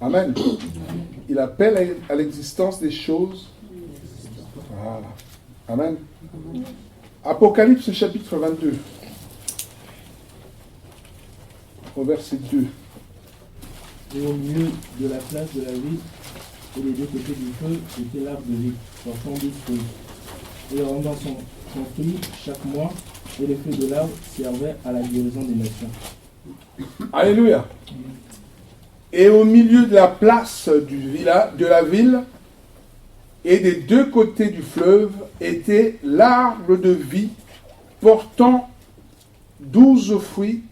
Amen. Il appelle à l'existence des choses. Voilà. Amen. Apocalypse chapitre 22. Au verset 2. Et au milieu de la place de la ville, et les deux côtés du feu était l'arbre de vie, portant 12 fruits, et rendant son fruit chaque mois, et les fruits de l'arbre servaient à la guérison des nations. Alléluia. Et au milieu de la place de la ville, et des deux côtés du fleuve, était l'arbre de vie, portant 12 fruits.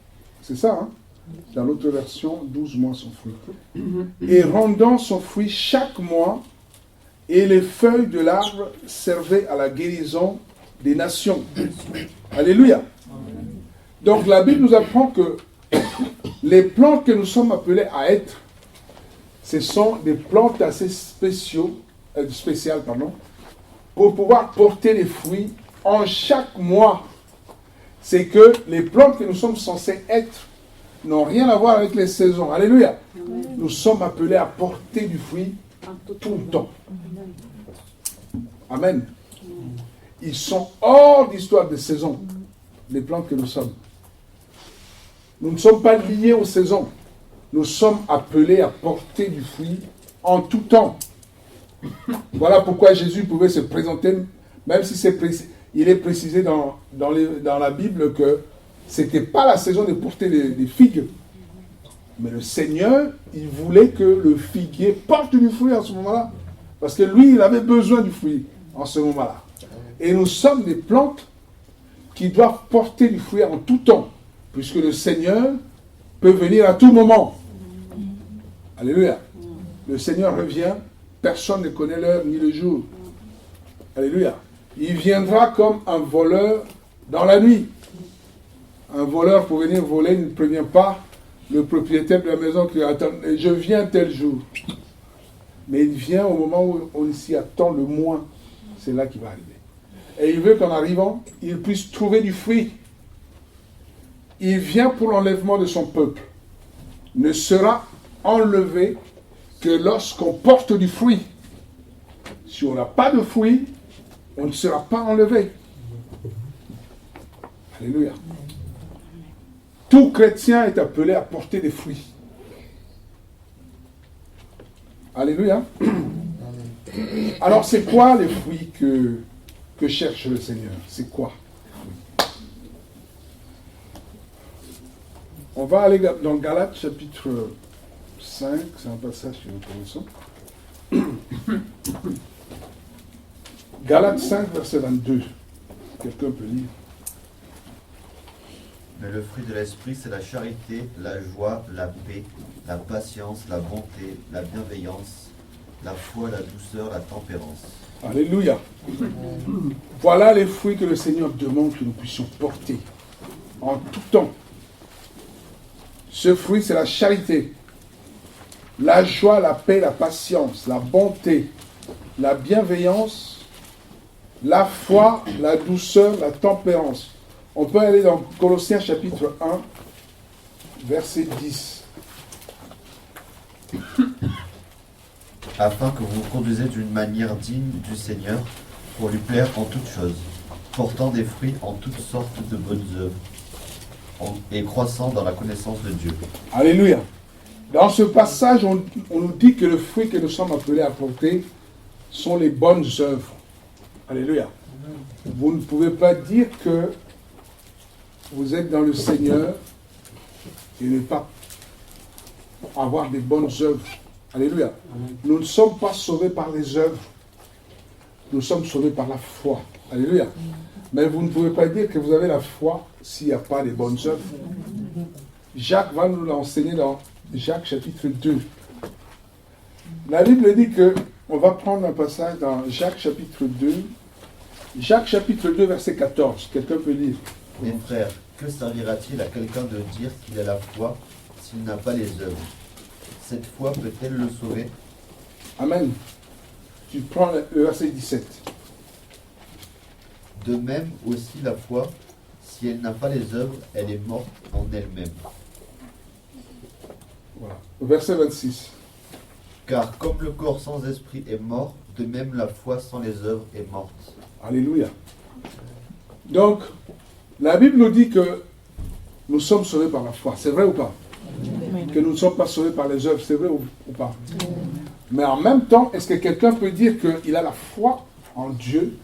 C'est ça, hein? Dans l'autre version, 12 mois son fruit. Et rendant son fruit chaque mois, et les feuilles de l'arbre servaient à la guérison des nations. Alléluia. Donc la Bible nous apprend que les plantes que nous sommes appelés à être, ce sont des plantes assez spéciales, pour pouvoir porter les fruits en chaque mois. C'est que les plantes que nous sommes censés être n'ont rien à voir avec les saisons. Alléluia. Nous sommes appelés à porter du fruit tout le temps. Amen. Ils sont hors d'histoire de saison, les plantes que nous sommes. Nous ne sommes pas liés aux saisons. Nous sommes appelés à porter du fruit en tout temps. Voilà pourquoi Jésus pouvait se présenter, même si il est précisé dans la Bible que ce n'était pas la saison de porter des figues. Mais le Seigneur, il voulait que le figuier porte du fruit en ce moment-là. Parce que lui, il avait besoin du fruit en ce moment-là. Et nous sommes des plantes qui doivent porter du fruit en tout temps. Puisque le Seigneur peut venir à tout moment. Alléluia. Le Seigneur revient, personne ne connaît l'heure ni le jour. Alléluia. Il viendra comme un voleur dans la nuit. Un voleur pour venir voler ne prévient pas le propriétaire de la maison qui attend, je viens tel jour. Mais il vient au moment où on s'y attend le moins. C'est là qu'il va arriver. Et il veut qu'en arrivant, il puisse trouver du fruit. Il vient pour l'enlèvement de son peuple. Ne sera enlevé que lorsqu'on porte du fruit. Si on n'a pas de fruit, on ne sera pas enlevé. Alléluia. Tout chrétien est appelé à porter des fruits. Alléluia. Alors c'est quoi les fruits que cherche le Seigneur? C'est quoi? On va aller dans Galates chapitre 5, c'est un passage que nous connaissons. Galates 5, verset 22. Quelqu'un peut lire. Mais le fruit de l'esprit, c'est la charité, la joie, la paix, la patience, la bonté, la bienveillance, la foi, la douceur, la tempérance. Alléluia. Voilà les fruits que le Seigneur demande que nous puissions porter en tout temps. Ce fruit, c'est la charité, la joie, la paix, la patience, la bonté, la bienveillance, la foi, la douceur, la tempérance. On peut aller dans Colossiens chapitre 1, verset 10. Afin que vous vous conduisez d'une manière digne du Seigneur, pour lui plaire en toutes choses, portant des fruits en toutes sortes de bonnes œuvres, et croissant dans la connaissance de Dieu. Alléluia. Dans ce passage, on nous dit que le fruit que nous sommes appelés à porter sont les bonnes œuvres. Alléluia. Vous ne pouvez pas dire que vous êtes dans le Seigneur et ne pas avoir des bonnes œuvres. Alléluia. Nous ne sommes pas sauvés par les œuvres. Nous sommes sauvés par la foi. Alléluia. Mais vous ne pouvez pas dire que vous avez la foi s'il n'y a pas de bonnes œuvres. Jacques va nous l'enseigner dans Jacques chapitre 2. La Bible dit que, on va prendre un passage dans Jacques chapitre 2. Jacques chapitre 2 verset 14. Quelqu'un peut lire. Mes frères, que servira-t-il à quelqu'un de dire qu'il a la foi s'il n'a pas les œuvres? Cette foi peut-elle le sauver? Amen. Tu prends le verset 17. De même aussi la foi, si elle n'a pas les œuvres, elle est morte en elle-même. Voilà. Verset 26. Car comme le corps sans esprit est mort, de même la foi sans les œuvres est morte. Alléluia. Donc, la Bible nous dit que nous sommes sauvés par la foi. C'est vrai ou pas? Que nous ne sommes pas sauvés par les œuvres. C'est vrai ou pas? Mais en même temps, est-ce que quelqu'un peut dire qu'il a la foi en Dieu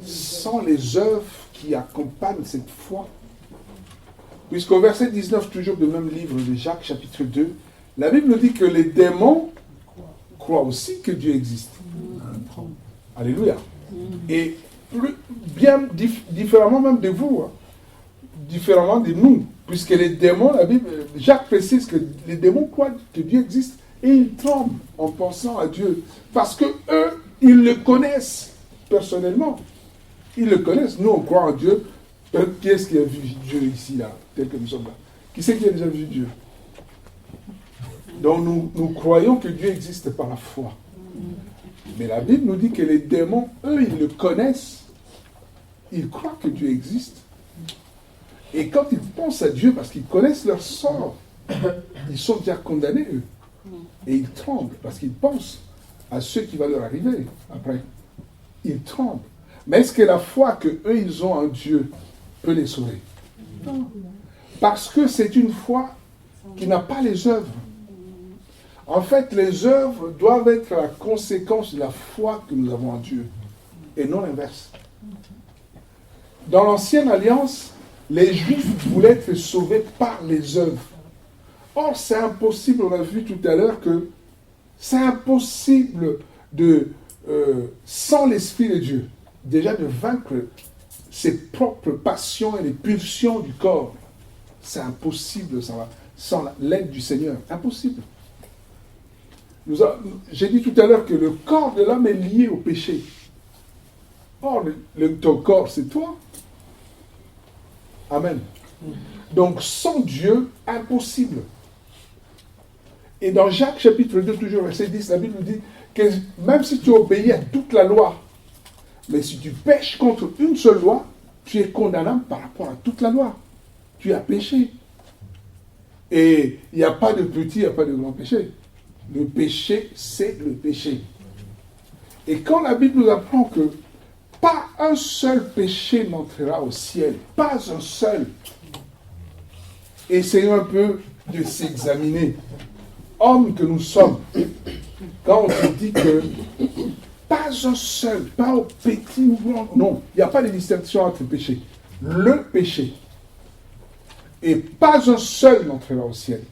sans les œuvres qui accompagnent cette foi? Puisqu'au verset 19, toujours du même livre de Jacques, chapitre 2, la Bible nous dit que les démons croient aussi que Dieu existe. Alléluia. Et bien différemment même de vous, hein, différemment de nous, puisque les démons, la Bible, Jacques précise que les démons croient que Dieu existe et ils tremblent en pensant à Dieu. Parce que eux, ils le connaissent personnellement. Ils le connaissent. Nous, on croit en Dieu. Qui est-ce qui a vu Dieu ici, là, tel que nous sommes là? Qui c'est qui a déjà vu Dieu? Donc nous croyons que Dieu existe par la foi. Mais la Bible nous dit que les démons, eux, ils le connaissent. Ils croient que Dieu existe. Et quand ils pensent à Dieu, parce qu'ils connaissent leur sort, ils sont déjà condamnés, eux. Et ils tremblent, parce qu'ils pensent à ce qui va leur arriver après. Ils tremblent. Mais est-ce que la foi qu'eux, ils ont en Dieu peut les sauver? Non. Parce que c'est une foi qui n'a pas les œuvres. En fait, les œuvres doivent être la conséquence de la foi que nous avons en Dieu, et non l'inverse. Dans l'Ancienne Alliance, les Juifs voulaient être sauvés par les œuvres. Or, c'est impossible, on a vu tout à l'heure que c'est impossible sans l'Esprit de Dieu, déjà de vaincre ses propres passions et les pulsions du corps. C'est impossible sans l'aide du Seigneur. Impossible. J'ai dit tout à l'heure que le corps de l'homme est lié au péché. Or, ton corps, c'est toi. Amen. Donc, sans Dieu, impossible. Et dans Jacques chapitre 2, toujours verset 10, la Bible nous dit que même si tu obéis à toute la loi, mais si tu pèches contre une seule loi, tu es condamnable par rapport à toute la loi. Tu as péché. Et il n'y a pas de petit, il n'y a pas de grand péché. Le péché, c'est le péché. Et quand la Bible nous apprend que pas un seul péché n'entrera au ciel, pas un seul, essayons un peu de s'examiner. Hommes que nous sommes, quand on te dit que pas un seul, pas au petit ou grand, non, il n'y a pas de distinction entre le péché. Le péché. Et pas un seul n'entrera au ciel.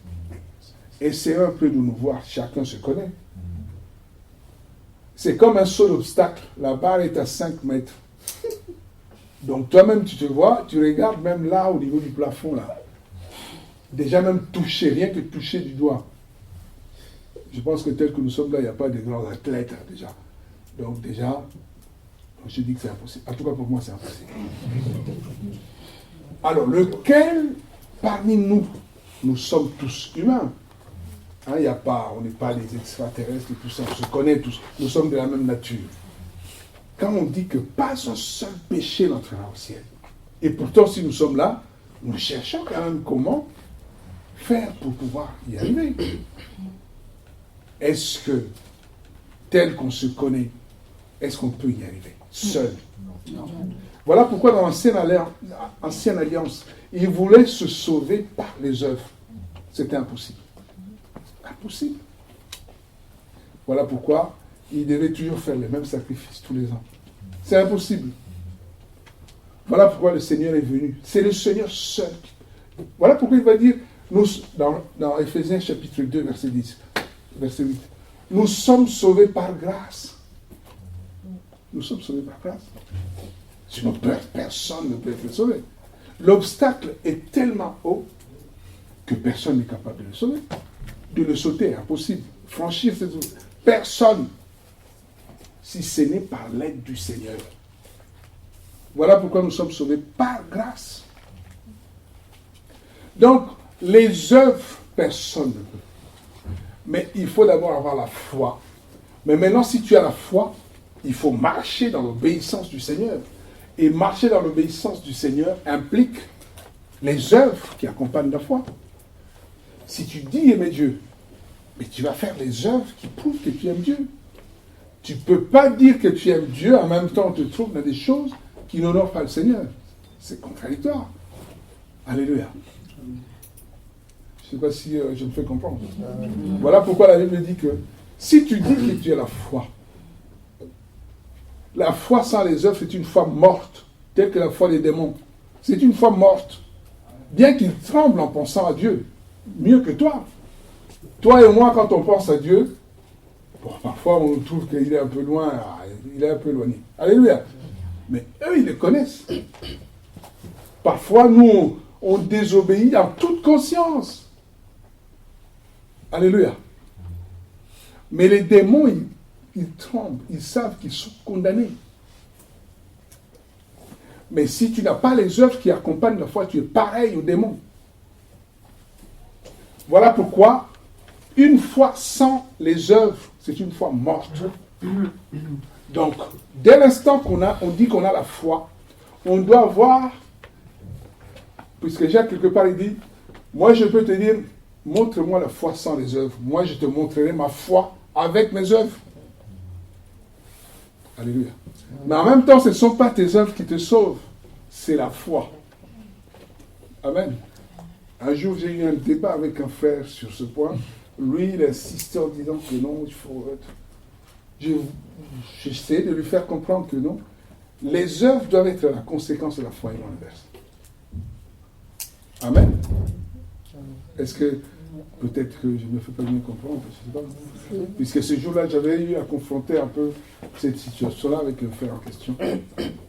Essayons un peu de nous voir, chacun se connaît. C'est comme un seul obstacle, la barre est à 5 mètres. Donc toi-même tu te vois, tu regardes même là au niveau du plafond là. Déjà même toucher, rien que toucher du doigt. Je pense que tel que nous sommes là, il n'y a pas de grands athlètes hein, déjà. Donc déjà, je dis que c'est impossible. En tout cas pour moi c'est impossible. Alors lequel parmi nous, nous sommes tous humains? Hein, on n'est pas des extraterrestres et tout ça, on se connaît tous, nous sommes de la même nature. Quand on dit que pas un seul péché n'entrera au ciel, et pourtant si nous sommes là, nous cherchons quand même comment faire pour pouvoir y arriver. Est-ce que, tel qu'on se connaît, est-ce qu'on peut y arriver seul? Non. Voilà pourquoi dans l'Ancienne Alliance, ils voulaient se sauver par les œuvres. C'était impossible. Impossible. Voilà pourquoi ils devaient toujours faire les mêmes sacrifices tous les ans. C'est impossible. Voilà pourquoi le Seigneur est venu. C'est le Seigneur seul. Voilà pourquoi il va dire, nous, dans Éphésiens chapitre 2, verset 10, verset 8, nous sommes sauvés par grâce. Nous sommes sauvés par grâce. Sinon, personne ne peut être sauvé. L'obstacle est tellement haut que personne n'est capable de le sauver. De le sauter, impossible. Franchir cette zone. Personne. Si ce n'est par l'aide du Seigneur. Voilà pourquoi nous sommes sauvés par grâce. Donc, les œuvres, personne ne peut. Mais il faut d'abord avoir la foi. Mais maintenant, si tu as la foi, il faut marcher dans l'obéissance du Seigneur. Et marcher dans l'obéissance du Seigneur implique les œuvres qui accompagnent la foi. Si tu dis aimer Dieu, mais tu vas faire les œuvres qui prouvent que tu aimes Dieu. Tu ne peux pas dire que tu aimes Dieu, en même temps te trouves dans des choses qui n'honorent pas le Seigneur. C'est contradictoire. Alléluia. Je ne sais pas si je me fais comprendre. Voilà pourquoi la Bible dit que Si tu dis que tu as la foi sans les œuvres, c'est une foi morte, telle que la foi des démons. C'est une foi morte. Bien qu'ils tremblent en pensant à Dieu, mieux que toi. Toi et moi, quand on pense à Dieu, bon, parfois on trouve qu'il est un peu loin, il est un peu éloigné. Alléluia. Mais eux, ils le connaissent. Parfois, nous, on désobéit en toute conscience. Alléluia. Mais les démons, ils tremblent, ils savent qu'ils sont condamnés. Mais si tu n'as pas les œuvres qui accompagnent la foi, tu es pareil aux démons. Voilà pourquoi une foi sans les œuvres, c'est une foi morte. Donc, dès l'instant on dit qu'on a la foi, on doit voir, puisque Jacques quelque part il dit, moi je peux te dire, montre-moi la foi sans les œuvres. Moi je te montrerai ma foi avec mes œuvres. Alléluia. Mais en même temps, ce ne sont pas tes œuvres qui te sauvent, c'est la foi. Amen. Un jour, j'ai eu un débat avec un frère sur ce point. Lui, il insistait en disant que non, il faut... J'essaie de lui faire comprendre que non. Les œuvres doivent être la conséquence de la foi et non l'inverse. Amen. Est-ce que... Peut-être que je ne me fais pas bien comprendre, je ne sais pas. Puisque ce jour-là, j'avais eu à confronter un peu cette situation-là avec le frère en question.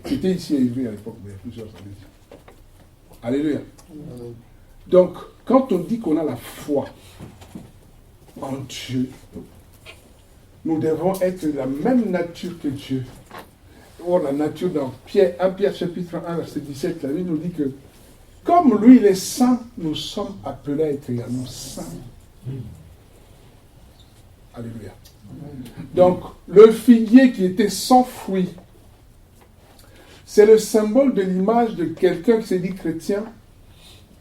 C'était ici à Ivry à l'époque, mais il y a plusieurs années. Alléluia. Donc, quand on dit qu'on a la foi en Dieu, nous devons être de la même nature que Dieu. Or, la nature dans 1 Pierre chapitre 1, verset 17, la Bible nous dit que comme lui, il est saint, nous sommes appelés à être également saints. Alléluia. Donc, le figuier qui était sans fruit, c'est le symbole de l'image de quelqu'un qui s'est dit chrétien,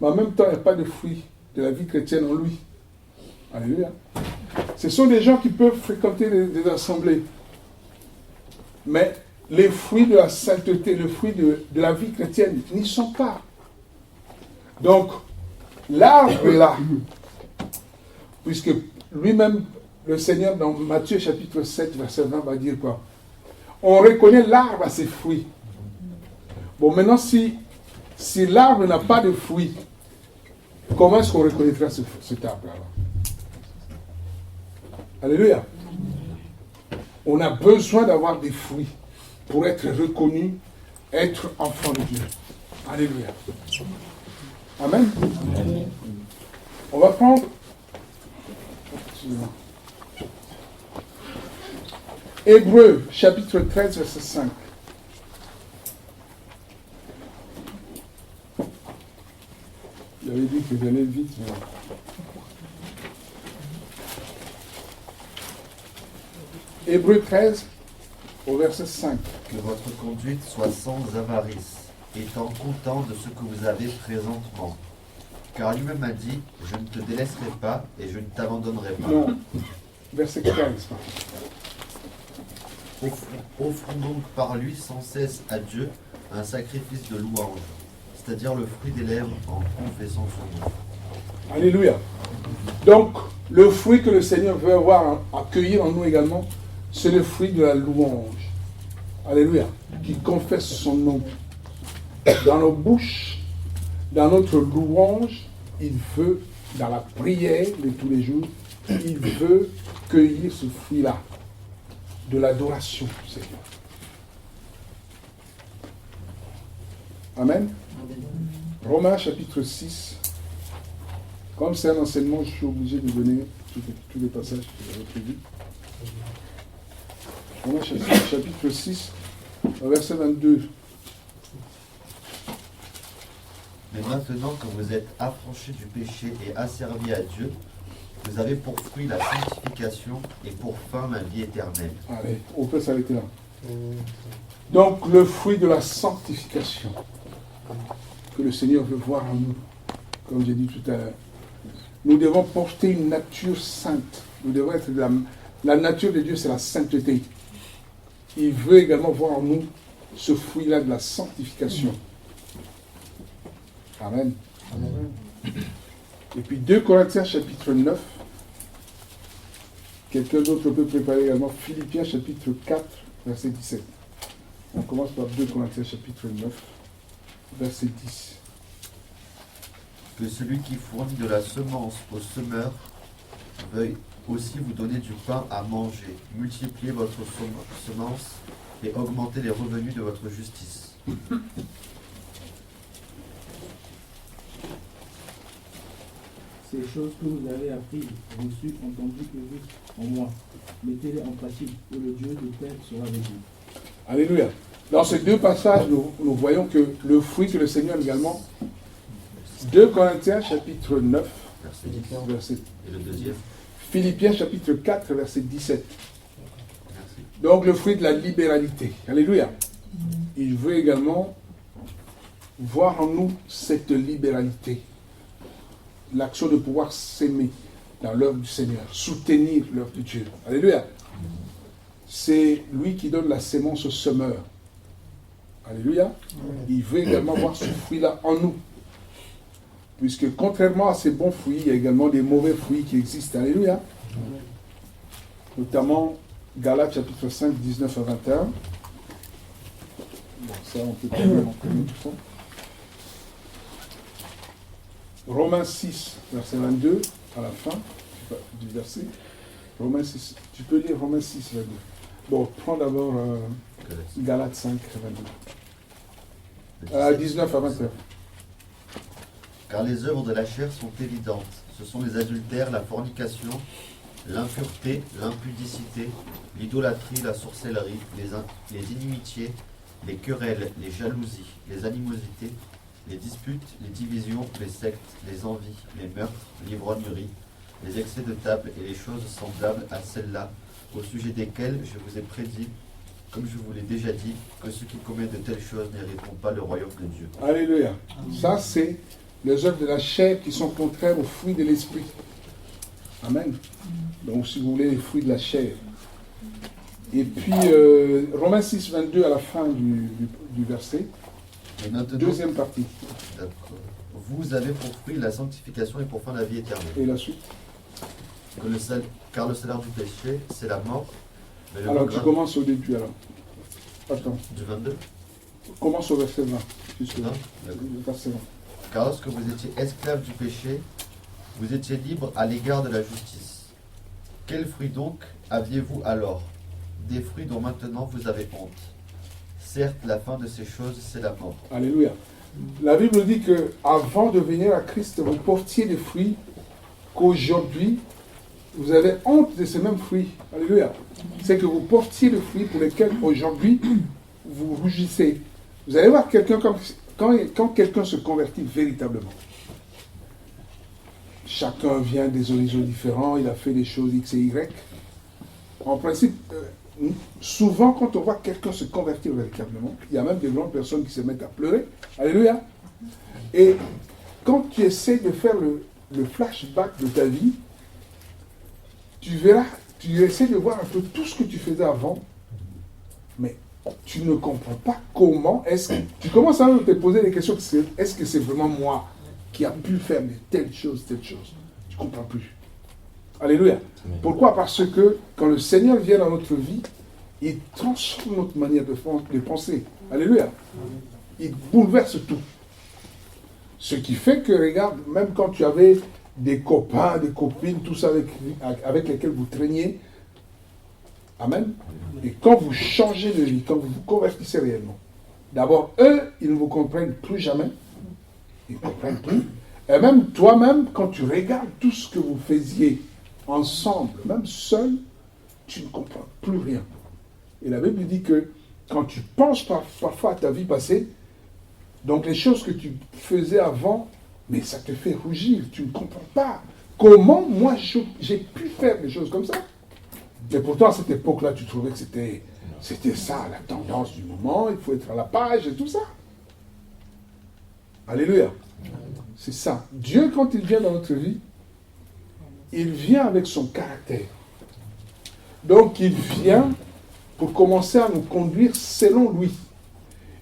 mais en même temps, il n'y a pas de fruit de la vie chrétienne en lui. Alléluia. Ce sont des gens qui peuvent fréquenter des assemblées, mais les fruits de la sainteté, les fruits de la vie chrétienne n'y sont pas. Donc, l'arbre est là, puisque lui-même, le Seigneur, dans Matthieu chapitre 7, verset 20, va dire quoi? On reconnaît l'arbre à ses fruits. Bon, maintenant, si l'arbre n'a pas de fruits, comment est-ce qu'on reconnaîtra cet arbre-là? Alléluia. On a besoin d'avoir des fruits pour être reconnu, être enfant de Dieu. Alléluia. Amen. Amen. On va prendre Hébreux, chapitre 13, verset 5. J'avais dit que j'allais vite. Mais... Hébreux 13, au verset 5. Que votre conduite soit sans avarice, étant content de ce que vous avez présentement. Car lui-même a dit, je ne te délaisserai pas et je ne t'abandonnerai pas. Non, verset 15. Offrons donc par lui sans cesse à Dieu un sacrifice de louange, c'est-à-dire le fruit des lèvres en confessant son nom. Alléluia. Donc, le fruit que le Seigneur veut avoir accueillir en nous également, c'est le fruit de la louange. Alléluia. Qui confesse son nom. Dans nos bouches, dans notre louange, il veut, dans la prière de tous les jours, il veut cueillir ce fruit-là, de l'adoration du Seigneur. Amen. Romains chapitre 6. Comme c'est un enseignement, je suis obligé de donner tous les passages que j'avais prévus. Romains chapitre 6, verset 22. Mais maintenant que vous êtes affranchis du péché et asservis à Dieu, vous avez pour fruit la sanctification et pour fin la vie éternelle. Allez, on peut s'arrêter là. Donc, le fruit de la sanctification que le Seigneur veut voir en nous, comme j'ai dit tout à l'heure. Nous devons porter une nature sainte. Nous devons être de la nature de Dieu, c'est la sainteté. Il veut également voir en nous ce fruit-là de la sanctification. Amen. Amen. Et puis 2 Corinthiens chapitre 9. Quelqu'un d'autre peut préparer également Philippiens chapitre 4, verset 17. On commence par 2 Corinthiens chapitre 9, verset 10. Que celui qui fournit de la semence au semeur veuille aussi vous donner du pain à manger, multiplier votre semence et augmenter les revenus de votre justice. Ces choses que vous avez apprises, reçues, entendues et vues en moi, mettez-les en pratique, et le Dieu de paix sera avec vous. Alléluia. Dans ces deux passages, nous voyons que le fruit que le Seigneur également, 2 Corinthiens chapitre 9, Verset 10. verset. Et le deuxième, Philippiens chapitre 4, verset 17. merci. Donc le fruit de la libéralité. Alléluia. Il veut également voir en nous cette libéralité. L'action de pouvoir s'aimer dans l'œuvre du Seigneur, soutenir l'œuvre de Dieu. Alléluia. C'est lui qui donne la sémence au semeur. Alléluia. Il veut également voir ce fruit-là en nous. Puisque contrairement à ces bons fruits, il y a également des mauvais fruits qui existent. Alléluia. Notamment Galates chapitre 5, 19 à 21. Bon, ça, on peut trouver en commun tout ça. Romains 6, verset 22, à la fin du verset. Romains 6. Tu peux lire Romains 6, 22. Bon, prends d'abord Galates 5, 22. 19 à 21. Car les œuvres de la chair sont évidentes. Ce sont les adultères, la fornication, l'impureté, l'impudicité, l'idolâtrie, la sorcellerie, les inimitiés, les querelles, les jalousies, les animosités, les disputes, les divisions, les sectes, les envies, les meurtres, l'ivrognerie, les excès de table et les choses semblables à celles-là, au sujet desquelles je vous ai prédit, comme je vous l'ai déjà dit, que ceux qui commettent de telles choses n'hériteront pas le royaume de Dieu. Alléluia. Ça, c'est les œuvres de la chair qui sont contraires aux fruits de l'esprit. Amen. Donc, si vous voulez, les fruits de la chair. Et puis, Romains 6, 22 à la fin du verset. Et maintenant, Deuxième partie. d'accord. Vous avez pour fruit la sanctification et pour fin la vie éternelle. Et la suite. Car le salaire du péché, c'est la mort. Mais le Alors, don tu gratuit- commences au début, alors. Attends. Du 22. Commence au verset 20. Jusque là. Non, d'accord. Le verset 20. Car lorsque vous étiez esclaves du péché, vous étiez libres à l'égard de la justice. Quels fruits donc aviez-vous alors? Des fruits dont maintenant vous avez honte. Certes, la fin de ces choses, c'est la mort. Alléluia. La Bible dit que avant de venir à Christ, vous portiez des fruits qu'aujourd'hui, vous avez honte de ces mêmes fruits. Alléluia. C'est que vous portiez les fruits pour lesquels aujourd'hui, vous rougissez. Vous allez voir quelqu'un quand quelqu'un se convertit véritablement. Chacun vient des horizons différents, il a fait des choses X et Y. En principe, souvent quand on voit quelqu'un se convertir véritablement, il y a même des grandes personnes qui se mettent à pleurer. Alléluia. Et quand tu essaies de faire le flashback de ta vie, tu verras, tu essaies de voir un peu tout ce que tu faisais avant, mais tu ne comprends pas comment est-ce que... Tu commences à te poser des questions, est-ce que c'est vraiment moi qui a pu faire telle chose. Tu ne comprends plus. Alléluia. Pourquoi? Parce que quand le Seigneur vient dans notre vie, il transforme notre manière de penser. Alléluia. Il bouleverse tout. Ce qui fait que, regarde, même quand tu avais des copains, des copines, tout ça avec lesquels vous traîniez, amen. Et quand vous changez de vie, quand vous vous convertissez réellement, d'abord, eux, ils ne vous comprennent plus jamais. Ils ne comprennent plus. Et même toi-même, quand tu regardes tout ce que vous faisiez ensemble, même seul, tu ne comprends plus rien. Et la Bible dit que quand tu penses parfois à ta vie passée, donc les choses que tu faisais avant, mais ça te fait rougir, tu ne comprends pas. Comment moi j'ai pu faire des choses comme ça? Mais pourtant à cette époque-là, tu trouvais que c'était ça, la tendance du moment, il faut être à la page et tout ça. Alléluia. C'est ça. Dieu, quand il vient dans notre vie, il vient avec son caractère. Donc il vient pour commencer à nous conduire selon lui.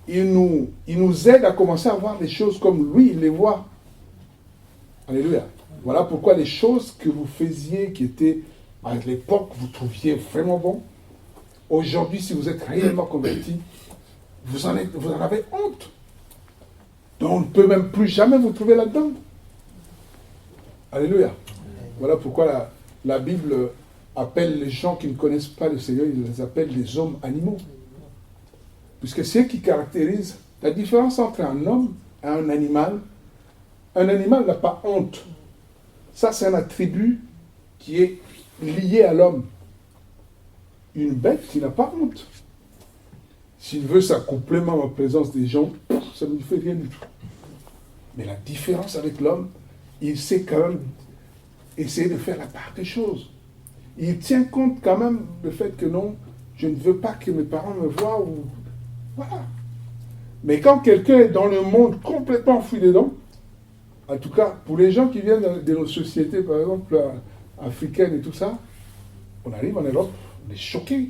Il nous aide à commencer à voir les choses comme lui, il les voit. Alléluia. Voilà pourquoi les choses que vous faisiez qui étaient à l'époque, vous trouviez vraiment bon. Aujourd'hui, si vous êtes réellement converti, vous en avez honte. Donc on ne peut même plus jamais vous trouver là-dedans. Alléluia. Voilà pourquoi la Bible appelle les gens qui ne connaissent pas le Seigneur, il les appelle les hommes animaux. Puisque c'est ce qui caractérise la différence entre un homme et un animal n'a pas honte. Ça, c'est un attribut qui est lié à l'homme. Une bête, il n'a pas honte. S'il veut s'accoupler même en présence des gens, ça ne lui fait rien du tout. Mais la différence avec l'homme, il sait quand même essayer de faire la part des choses. Il tient compte quand même du fait que non, je ne veux pas que mes parents me voient ou... Voilà. Mais quand quelqu'un est dans le monde complètement fouillé dedans, en tout cas, pour les gens qui viennent de nos sociétés, par exemple, africaines et tout ça, on arrive en Europe, on est choqué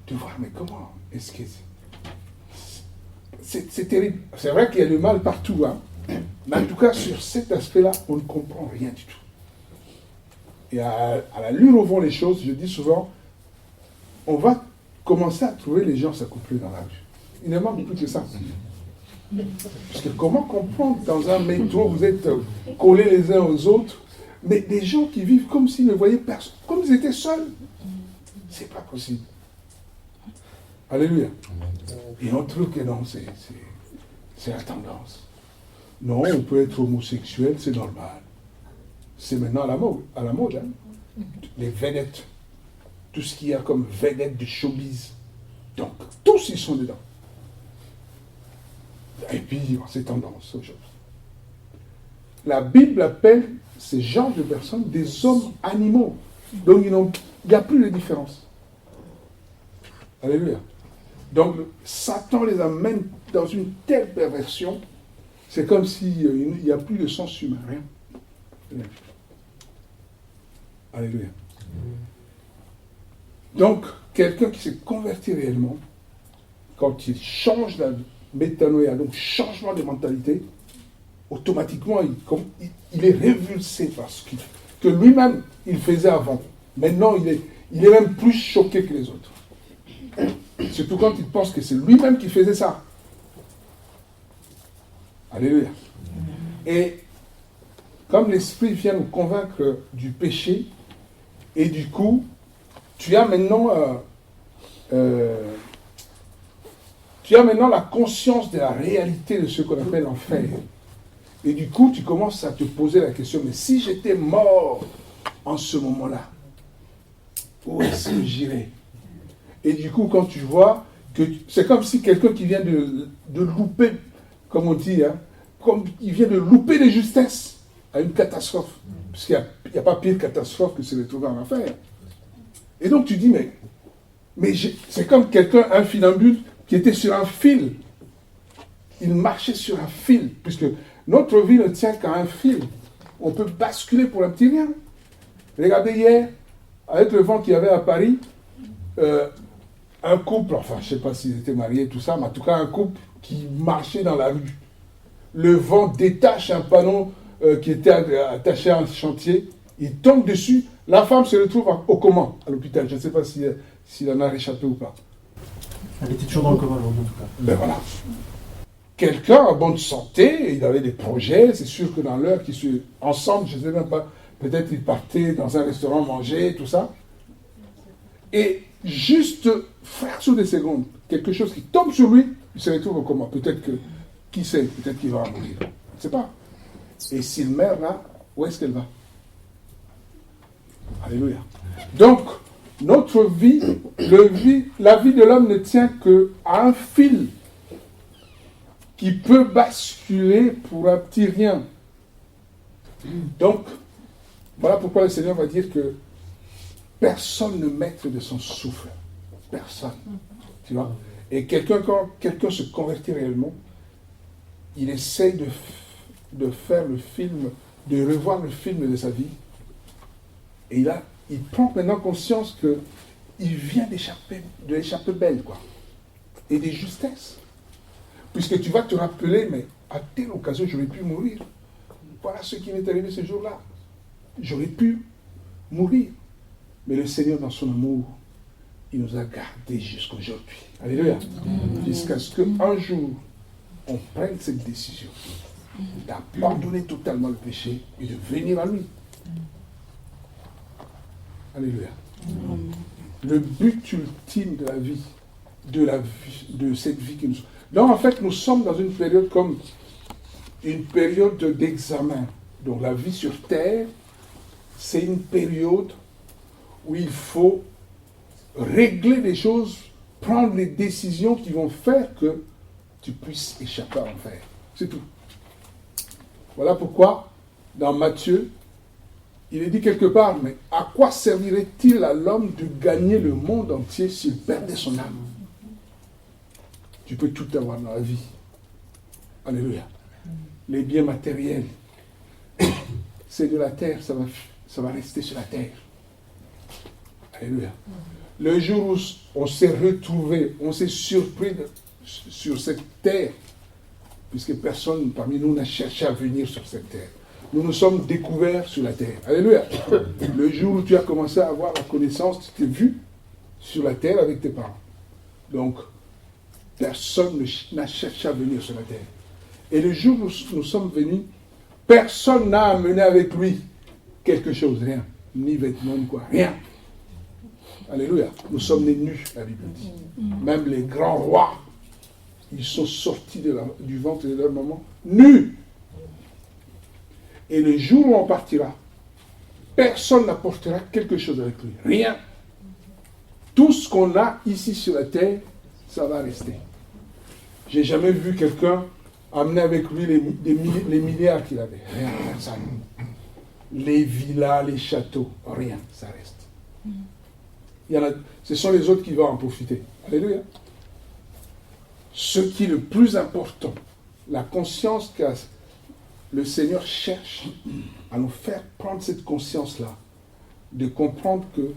de voir, mais comment est-ce que... C'est terrible. C'est vrai qu'il y a du mal partout, hein. Mais en tout cas, sur cet aspect-là, on ne comprend rien du tout. Et à la lune où vont les choses, je dis souvent, on va commencer à trouver les gens s'accoupler dans la rue. Il ne manque plus que ça. Parce que comment comprendre dans un métro, vous êtes collés les uns aux autres, mais des gens qui vivent comme s'ils ne voyaient personne, comme ils étaient seuls. C'est pas possible. Alléluia. Et on trouve que non, c'est la tendance. Non, on peut être homosexuel, c'est normal. C'est maintenant à la mode, hein. Les vedettes, tout ce qu'il y a comme vedettes de showbiz. Donc, tous ils sont dedans. Et puis, c'est tendance aujourd'hui. La Bible appelle ces genres de personnes des hommes animaux. Donc, il n'y a plus de différence. Alléluia. Donc, Satan les amène dans une telle perversion, c'est comme s'il n'y a plus de sens humain, rien. Alléluia. Donc, quelqu'un qui s'est converti réellement, quand il change la métanoïa, donc changement de mentalité, automatiquement, il est révulsé par ce que lui-même, il faisait avant. Maintenant, il est même plus choqué que les autres. Surtout quand il pense que c'est lui-même qui faisait ça. Alléluia. Et comme l'Esprit vient nous convaincre du péché, et du coup, tu as maintenant la conscience de la réalité de ce qu'on appelle l'enfer. Et du coup, tu commences à te poser la question, mais si j'étais mort en ce moment-là, où est-ce que j'irais? Et du coup, quand tu vois que c'est comme si quelqu'un qui vient de louper, comme on dit, hein, comme il vient de louper de justesse à une catastrophe. Parce qu'il n'y a pas pire catastrophe que se retrouver en enfer. Et donc tu dis, mais c'est comme quelqu'un, un funambule, qui était sur un fil. Il marchait sur un fil, puisque notre vie ne tient qu'à un fil. On peut basculer pour un petit rien. Regardez hier, avec le vent qu'il y avait à Paris, un couple, enfin je ne sais pas s'ils étaient mariés, tout ça, mais en tout cas un couple qui marchait dans la rue. Le vent détache un panneau qui était attaché à un chantier, il tombe dessus, la femme se retrouve au coma, à l'hôpital. Je ne sais pas s'il en a réchappé ou pas. Elle était toujours dans le coma aujourd'hui en tout cas. Ben voilà. Quelqu'un en bonne santé, il avait des projets, c'est sûr que dans l'heure qu'ils sont ensemble, je ne sais même pas, peut-être ils partaient dans un restaurant manger, tout ça. Et juste, fraction de secondes, quelque chose qui tombe sur lui, il se retrouve au coma. Peut-être que, qui sait, peut-être qu'il va en mourir. Je ne sais pas. Et s'il meurt là, où est-ce qu'elle va? Alléluia. Donc, notre vie, la vie de l'homme ne tient qu'à un fil qui peut basculer pour un petit rien. Donc, voilà pourquoi le Seigneur va dire que personne ne maître de son souffle. Personne. Tu vois? Et quand quelqu'un se convertit réellement, il essaye de faire le film, de revoir le film de sa vie. Et il prend maintenant conscience qu'il vient de l'échapper belle, quoi. Et des justesses. Puisque tu vas te rappeler, mais à telle occasion, j'aurais pu mourir. Voilà ce qui m'est arrivé ce jour-là. J'aurais pu mourir. Mais le Seigneur, dans son amour, il nous a gardés jusqu'à aujourd'hui. Alléluia. Jusqu'à ce qu'un jour, on prenne cette décision d'abandonner totalement le péché et de venir à lui. Alléluia. Le but ultime de la vie, de cette vie que nous sommes. Donc en fait, nous sommes dans une période comme une période d'examen. Donc la vie sur terre, c'est une période où il faut régler les choses, prendre les décisions qui vont faire que tu puisses échapper à l'enfer. C'est tout. Voilà pourquoi, dans Matthieu, il est dit quelque part, mais à quoi servirait-il à l'homme de gagner le monde entier s'il perdait son âme? Tu peux tout avoir dans la vie. Alléluia. Les biens matériels, c'est de la terre, ça va rester sur la terre. Alléluia. Le jour où on s'est retrouvé, on s'est surpris sur cette terre, puisque personne parmi nous n'a cherché à venir sur cette terre. Nous nous sommes découverts sur la terre. Alléluia. Le jour où tu as commencé à avoir la connaissance, tu t'es vu sur la terre avec tes parents. Donc, personne n'a cherché à venir sur la terre. Et le jour où nous sommes venus, personne n'a amené avec lui quelque chose, rien. Ni vêtements, ni quoi, rien. Alléluia. Nous sommes nés nus, la Bible dit. Même les grands rois, ils sont sortis du ventre de leur maman, nus. Et le jour où on partira, personne n'apportera quelque chose avec lui. Rien. Tout ce qu'on a ici sur la terre, ça va rester. J'ai jamais vu quelqu'un amener avec lui les milliards qu'il avait. Rien, ça. Les villas, les châteaux, rien, ça reste. Ce sont les autres qui vont en profiter. Alléluia. Ce qui est le plus important, la conscience que le Seigneur cherche à nous faire prendre cette conscience-là, de comprendre que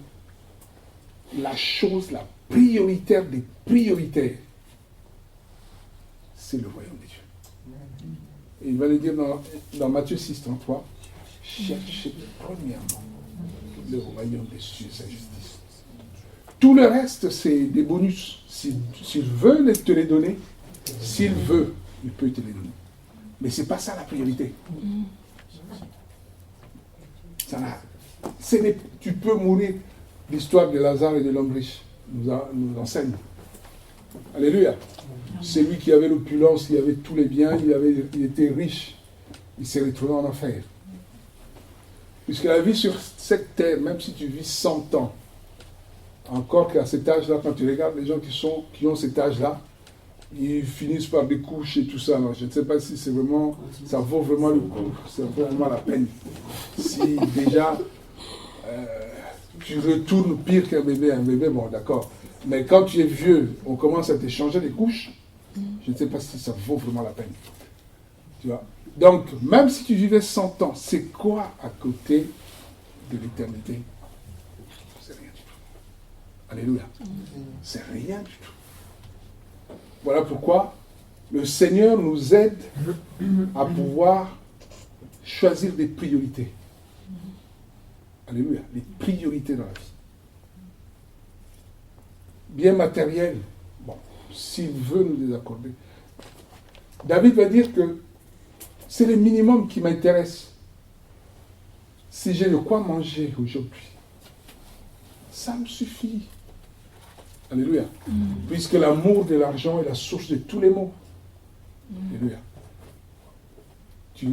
la chose la prioritaire des prioritaires, c'est le royaume de Dieu. Et il va le dire dans Matthieu 6,33, cherchez premièrement le royaume des cieux et sa justice. Tout le reste, c'est des bonus. S'il veut te les donner, s'il veut, il peut te les donner. Mais ce n'est pas ça la priorité. Tu peux mourir. L'histoire de Lazare et de l'homme riche nous enseigne. Alléluia. C'est lui qui avait l'opulence, il avait tous les biens, il était riche. Il s'est retrouvé en enfer. Puisque la vie sur cette terre, même si tu vis 100 ans, encore qu'à cet âge-là, quand tu regardes les gens qui ont cet âge-là, ils finissent par des couches et tout ça. Alors, je ne sais pas si ça vaut vraiment le coup, ça vaut vraiment la peine. Si déjà, tu retournes pire qu'un bébé, bon d'accord. Mais quand tu es vieux, on commence à t'échanger des couches, je ne sais pas si ça vaut vraiment la peine. Tu vois? Donc, même si tu vivais 100 ans, c'est quoi à côté de l'éternité? C'est rien du tout. Alléluia. C'est rien du tout. Voilà pourquoi le Seigneur nous aide à pouvoir choisir des priorités. Alléluia. Les priorités dans la vie. Bien matériel, bon, s'il veut nous les accorder. David va dire que c'est le minimum qui m'intéresse. Si j'ai de quoi manger aujourd'hui, ça me suffit. Alléluia. Puisque l'amour de l'argent est la source de tous les maux. Alléluia.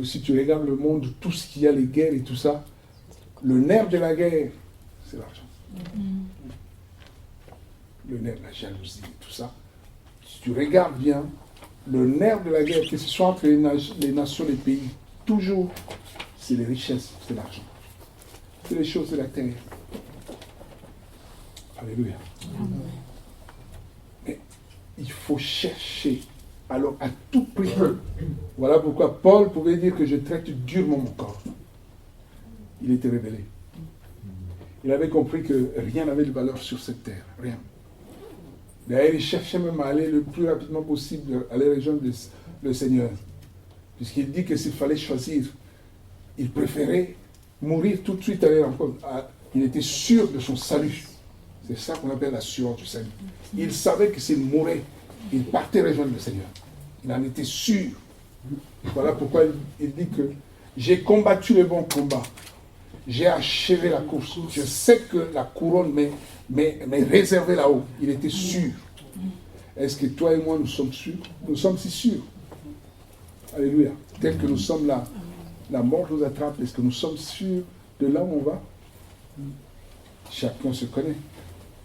Si tu regardes le monde, tout ce qu'il y a, les guerres et tout ça, le nerf de la guerre, c'est l'argent. Le nerf de la jalousie et tout ça. Si tu regardes bien, le nerf de la guerre, que ce soit entre les nations, les pays, toujours, c'est les richesses, c'est l'argent. C'est les choses de la terre. Alléluia. Mais il faut chercher, alors à tout prix. Voilà pourquoi Paul pouvait dire que je traite durement mon corps. Il était révélé. Il avait compris que rien n'avait de valeur sur cette terre. Rien. D'ailleurs, il cherchait même à aller le plus rapidement possible, aller rejoindre le Seigneur. Puisqu'il dit que s'il fallait choisir, il préférait mourir tout de suite, aller Il était sûr de son salut. C'est ça qu'on appelle l'assurance du salut. Il savait que s'il mourait, il partait rejoindre le Seigneur. Il en était sûr. Voilà pourquoi il dit que j'ai combattu le bon combat. J'ai achevé la course. Je sais que la couronne m'est réservée là-haut. Il était sûr. Est-ce que toi et moi, nous sommes sûrs? Nous sommes si sûrs. Alléluia. Tel que nous sommes là, la mort nous attrape. Est-ce que nous sommes sûrs de là où on va? Chacun se connaît.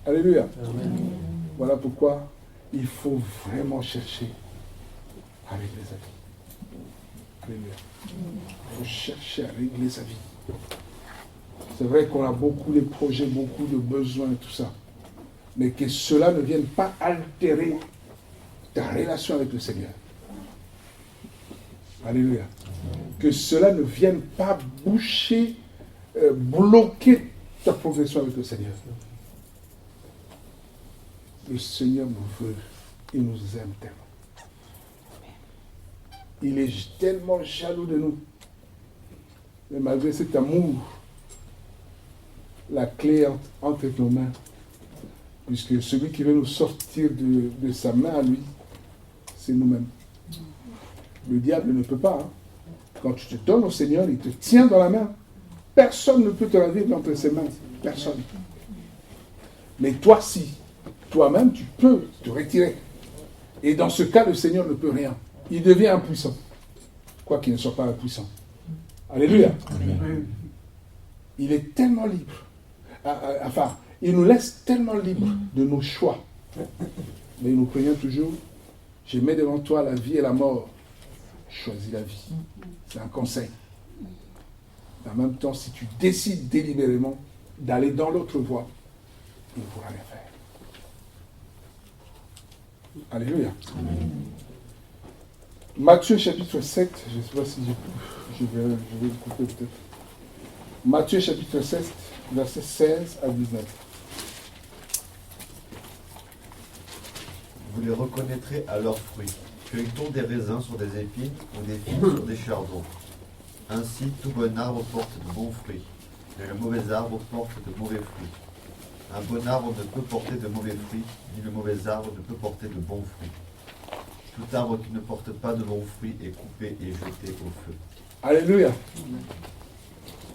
Alléluia. Amen. Voilà pourquoi il faut vraiment chercher à régler sa vie. Alléluia. Il faut chercher à régler sa vie. C'est vrai qu'on a beaucoup de projets, beaucoup de besoins et tout ça. Mais que cela ne vienne pas altérer ta relation avec le Seigneur. Alléluia. Que cela ne vienne pas boucher, bloquer ta progression avec le Seigneur. Le Seigneur nous veut, il nous aime tellement. Il est tellement jaloux de nous. Mais malgré cet amour, la clé entre nos mains, puisque celui qui veut nous sortir de sa main à lui, c'est nous-mêmes. Le diable ne peut pas. Hein. Quand tu te donnes au Seigneur, il te tient dans la main. Personne ne peut te la vivre entre ses mains. Personne. Mais toi, si. Toi-même, tu peux te retirer. Et dans ce cas, le Seigneur ne peut rien. Il devient impuissant. Quoi qu'il ne soit pas impuissant. Alléluia. Amen. Il est tellement libre. Enfin, il nous laisse tellement libres de nos choix. Mais nous prions toujours, je mets devant toi la vie et la mort. Choisis la vie. C'est un conseil. En même temps, si tu décides délibérément d'aller dans l'autre voie, il ne pourra rien faire. Alléluia. Amen. Matthieu chapitre 7, je ne sais pas si je vais le couper peut-être. Matthieu chapitre 7, versets 16 à 19. Vous les reconnaîtrez à leurs fruits. Cueille-t-on des raisins sur des épines ou des figues sur des chardons? Ainsi, tout bon arbre porte de bons fruits, mais le mauvais arbre porte de mauvais fruits. Un bon arbre ne peut porter de mauvais fruits, ni le mauvais arbre ne peut porter de bons fruits. Tout arbre qui ne porte pas de bons fruits est coupé et jeté au feu. Alléluia.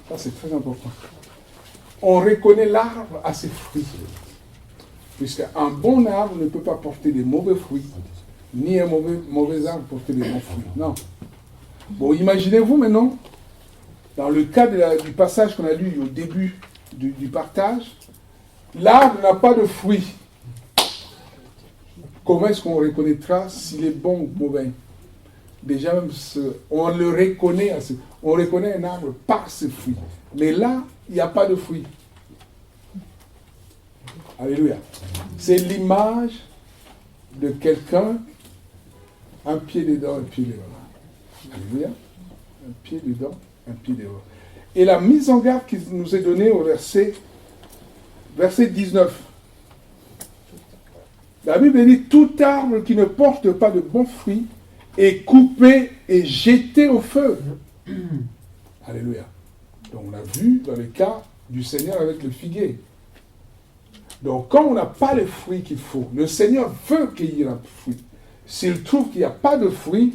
Ça, c'est très important. On reconnaît l'arbre à ses fruits. Puisqu'un bon arbre ne peut pas porter des mauvais fruits, ni un mauvais arbre porter des bons fruits. Non. Bon, imaginez-vous maintenant, dans le cas du passage qu'on a lu au début du partage, l'arbre n'a pas de fruits. Comment est-ce qu'on reconnaîtra s'il est bon ou mauvais? Déjà, même on le reconnaît, on reconnaît un arbre par ses fruits. Mais là, il n'y a pas de fruits. Alléluia. C'est l'image de quelqu'un, un pied dedans, un pied dehors. Alléluia. Un pied dedans, un pied dehors. Et la mise en garde qui nous est donnée au verset 19. La Bible dit, tout arbre qui ne porte pas de bons fruits est coupé et jeté au feu. Alléluia. Donc on a vu dans le cas du Seigneur avec le figuier. Donc quand on n'a pas les fruits qu'il faut, le Seigneur veut qu'il y ait un fruit. S'il trouve qu'il n'y a pas de fruits,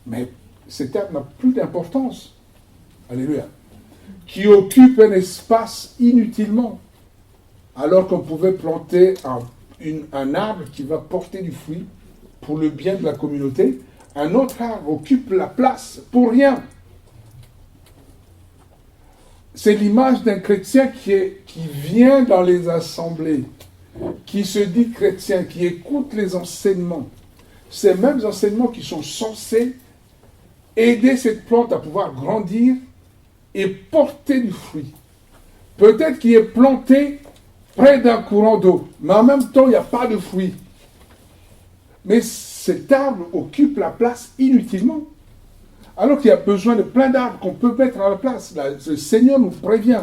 mais cet arbre n'a plus d'importance. Alléluia. Qui occupe un espace inutilement. Alors qu'on pouvait planter un arbre qui va porter du fruit pour le bien de la communauté, un autre arbre occupe la place pour rien. C'est l'image d'un chrétien qui vient dans les assemblées, qui se dit chrétien, qui écoute les enseignements. Ces mêmes enseignements qui sont censés aider cette plante à pouvoir grandir et porter du fruit. Peut-être qu'il est planté près d'un courant d'eau, mais en même temps, il n'y a pas de fruits. Mais cet arbre occupe la place inutilement. Alors qu'il y a besoin de plein d'arbres qu'on peut mettre à la place. Le Seigneur nous prévient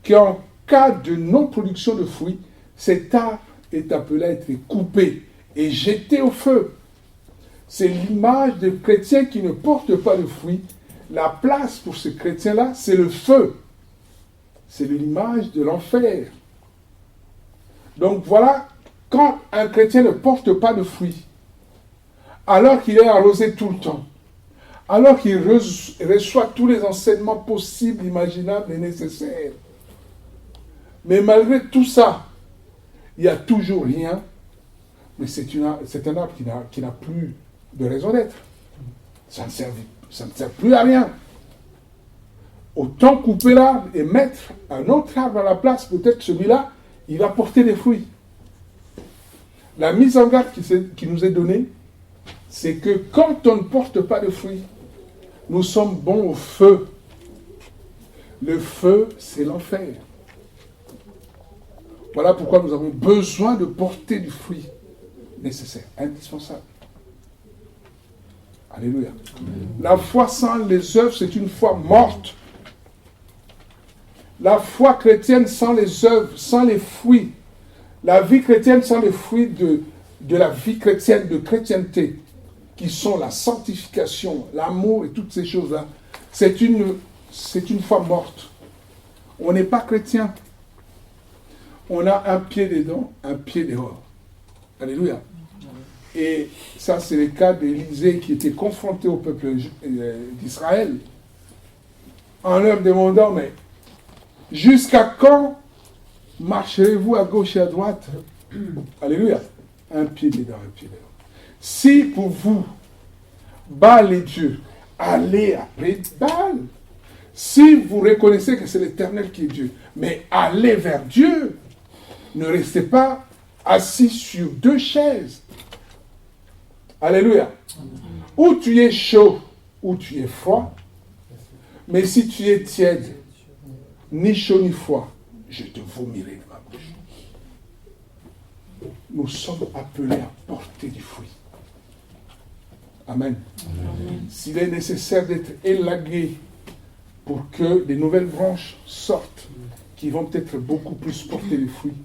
qu'en cas de non-production de fruits, cet arbre est appelé à être coupé et jeté au feu. C'est l'image de chrétiens qui ne portent pas de fruits. La place pour ces chrétiens-là, c'est le feu. c'est l'image de l'enfer. Donc voilà, quand un chrétien ne porte pas de fruits, alors qu'il est arrosé tout le temps, alors qu'il reçoit tous les enseignements possibles, imaginables et nécessaires, mais malgré tout ça, il n'y a toujours rien, mais c'est un arbre qui n'a plus de raison d'être. Ça ne sert plus à rien. Autant couper l'arbre et mettre un autre arbre à la place, peut-être celui-là, il va porter des fruits. La mise en garde qui nous est donnée, c'est que quand on ne porte pas de fruits, nous sommes bons au feu. Le feu, c'est l'enfer. Voilà pourquoi nous avons besoin de porter du fruit nécessaire, indispensable. Alléluia. La foi sans les œuvres, c'est une foi morte. La foi chrétienne sans les œuvres, sans les fruits, la vie chrétienne sans les fruits de la vie chrétienne, de chrétienté, qui sont la sanctification, l'amour et toutes ces choses-là, c'est une foi morte. On n'est pas chrétien. On a un pied dedans, un pied dehors. Alléluia. Et ça, c'est le cas d'Élisée qui était confronté au peuple d'Israël en leur demandant, mais jusqu'à quand marcherez-vous à gauche et à droite? Alléluia. Un pied dedans, un pied dehors. Si pour vous, Baal est Dieu, allez après Baal. Si vous reconnaissez que c'est l'Éternel qui est Dieu, mais allez vers Dieu. Ne restez pas assis sur deux chaises. Alléluia. Ou tu es chaud, ou tu es froid. Mais si tu es tiède, ni chaud ni froid, je te vomirai de ma bouche. Nous sommes appelés à porter du fruit. Amen. Amen. S'il est nécessaire d'être élagué pour que des nouvelles branches sortent, qui vont peut-être beaucoup plus porter des fruits,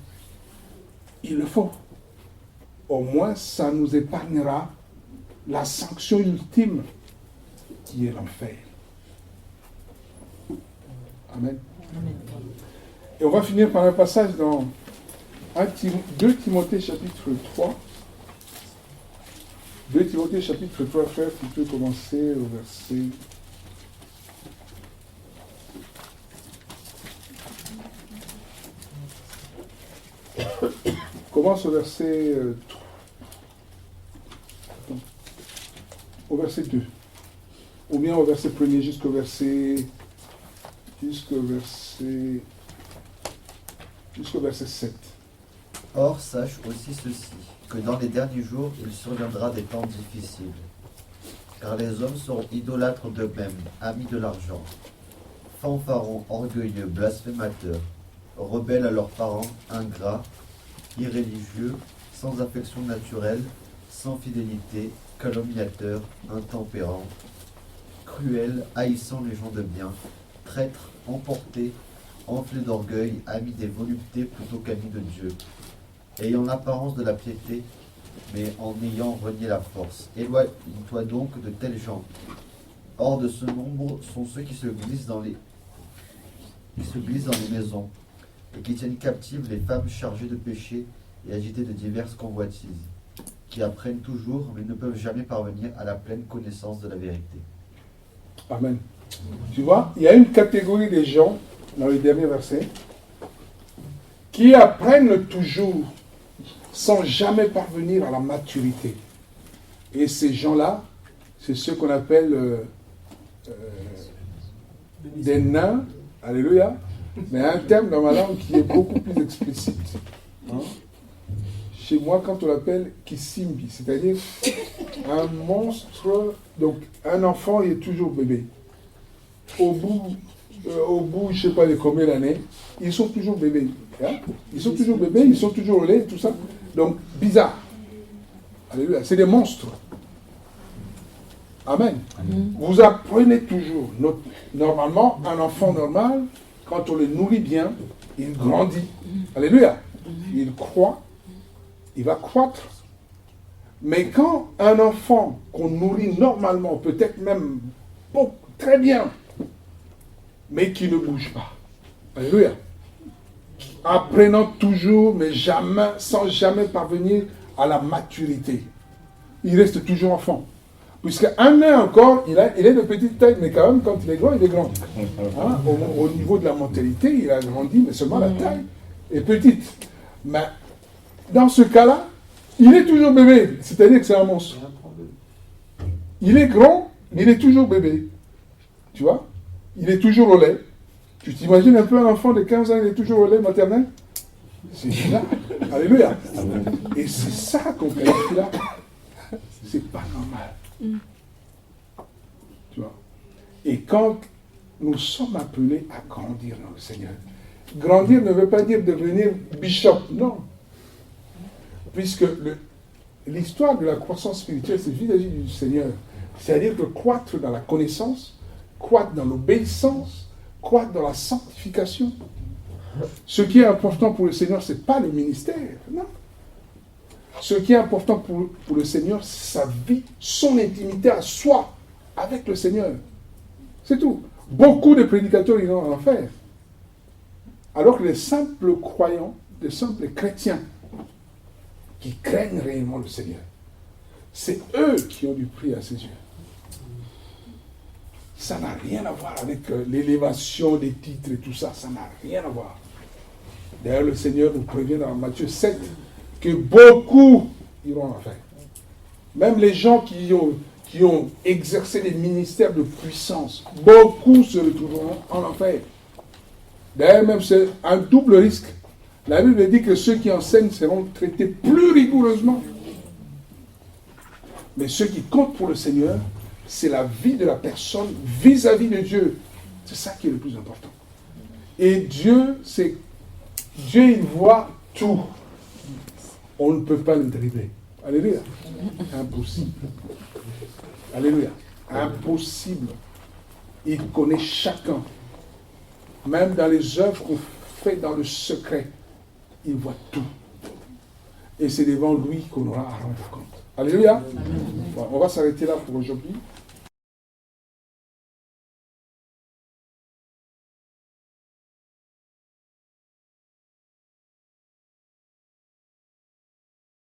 il le faut. Au moins, ça nous épargnera la sanction ultime qui est l'enfer. Amen. Amen. Et on va finir par un passage dans 2 Timothée chapitre 3. 2 Timothée chapitre 3, frère, tu peux commencer au verset... Commence au verset 2. Ou bien au verset 1er jusqu'au verset 7. Or, sache aussi ceci, que dans les derniers jours, il surviendra des temps difficiles. Car les hommes seront idolâtres d'eux-mêmes, amis de l'argent, fanfarons, orgueilleux, blasphémateurs, rebelles à leurs parents, ingrats, irréligieux, sans affection naturelle, sans fidélité, calomniateurs, intempérants, cruels, haïssant les gens de bien, traîtres, emportés, enflés d'orgueil, amis des voluptés plutôt qu'amis de Dieu, ayant l'apparence de la piété, mais en ayant renié la force. Éloigne-toi donc de tels gens. Hors de ce nombre sont ceux qui se glissent dans les maisons, et qui tiennent captives les femmes chargées de péché et agitées de diverses convoitises, qui apprennent toujours, mais ne peuvent jamais parvenir à la pleine connaissance de la vérité. Amen. Tu vois, il y a une catégorie de gens, dans les derniers versets, qui apprennent toujours, sans jamais parvenir à la maturité. Et ces gens-là, c'est ceux qu'on appelle des nains, alléluia, mais un terme dans ma langue qui est beaucoup plus explicite. Hein? Chez moi, quand on l'appelle Kisimbi, c'est-à-dire un monstre, donc un enfant, il est toujours bébé. Au bout, je ne sais pas de combien d'années, ils sont toujours bébés. Hein? Ils sont toujours bébés, ils sont toujours au lait, tout ça. Donc, bizarre. Alléluia. C'est des monstres. Amen. Amen. Vous apprenez toujours. Normalement, un enfant normal, quand on le nourrit bien, il grandit. Alléluia. Il croît. Il va croître. Mais quand un enfant qu'on nourrit normalement, peut-être même très bien, mais qui ne bouge pas, Alléluia. Apprenant toujours, mais jamais, sans jamais parvenir à la maturité. Il reste toujours enfant. Puisqu'un nain encore, il est de petite taille, mais quand même, quand il est grand, il est grand. Hein? Au niveau de la mentalité, il a grandi, mais seulement la taille est petite. Mais dans ce cas-là, il est toujours bébé. C'est-à-dire que c'est un monstre. Il est grand, mais il est toujours bébé. Tu vois? Il est toujours au lait. Tu t'imagines un peu un enfant de 15 ans, il est toujours au lait maternel? C'est bizarre. Alléluia. Et c'est ça qu'on qualifie là. C'est pas normal. Tu vois? Et quand nous sommes appelés à grandir dans le Seigneur, grandir ne veut pas dire devenir bishop, non. Puisque l'histoire de la croissance spirituelle, c'est vis-à-vis du Seigneur. C'est-à-dire que croître dans la connaissance, croître dans l'obéissance, croître dans la sanctification. Ce qui est important pour le Seigneur, ce n'est pas le ministère, non. Ce qui est important pour le Seigneur, c'est sa vie, son intimité à soi, avec le Seigneur. C'est tout. Beaucoup de prédicateurs iront en enfer. Alors que les simples croyants, les simples chrétiens, qui craignent réellement le Seigneur, c'est eux qui ont du prix à ses yeux. Ça n'a rien à voir avec l'élévation des titres et tout ça. Ça n'a rien à voir. D'ailleurs, le Seigneur nous prévient dans Matthieu 7 que beaucoup iront en enfer. Même les gens qui ont exercé des ministères de puissance, beaucoup se retrouveront en enfer. D'ailleurs, même c'est un double risque. La Bible dit que ceux qui enseignent seront traités plus rigoureusement. Mais ce qui compte pour le Seigneur, c'est la vie de la personne vis-à-vis de Dieu. C'est ça qui est le plus important. Et Dieu, il voit tout. On ne peut pas le dribbler. Alléluia. Impossible. Alléluia. Impossible. Il connaît chacun. Même dans les œuvres qu'on fait dans le secret, il voit tout. Et c'est devant lui qu'on aura à rendre compte. Alléluia. Bon, on va s'arrêter là pour aujourd'hui.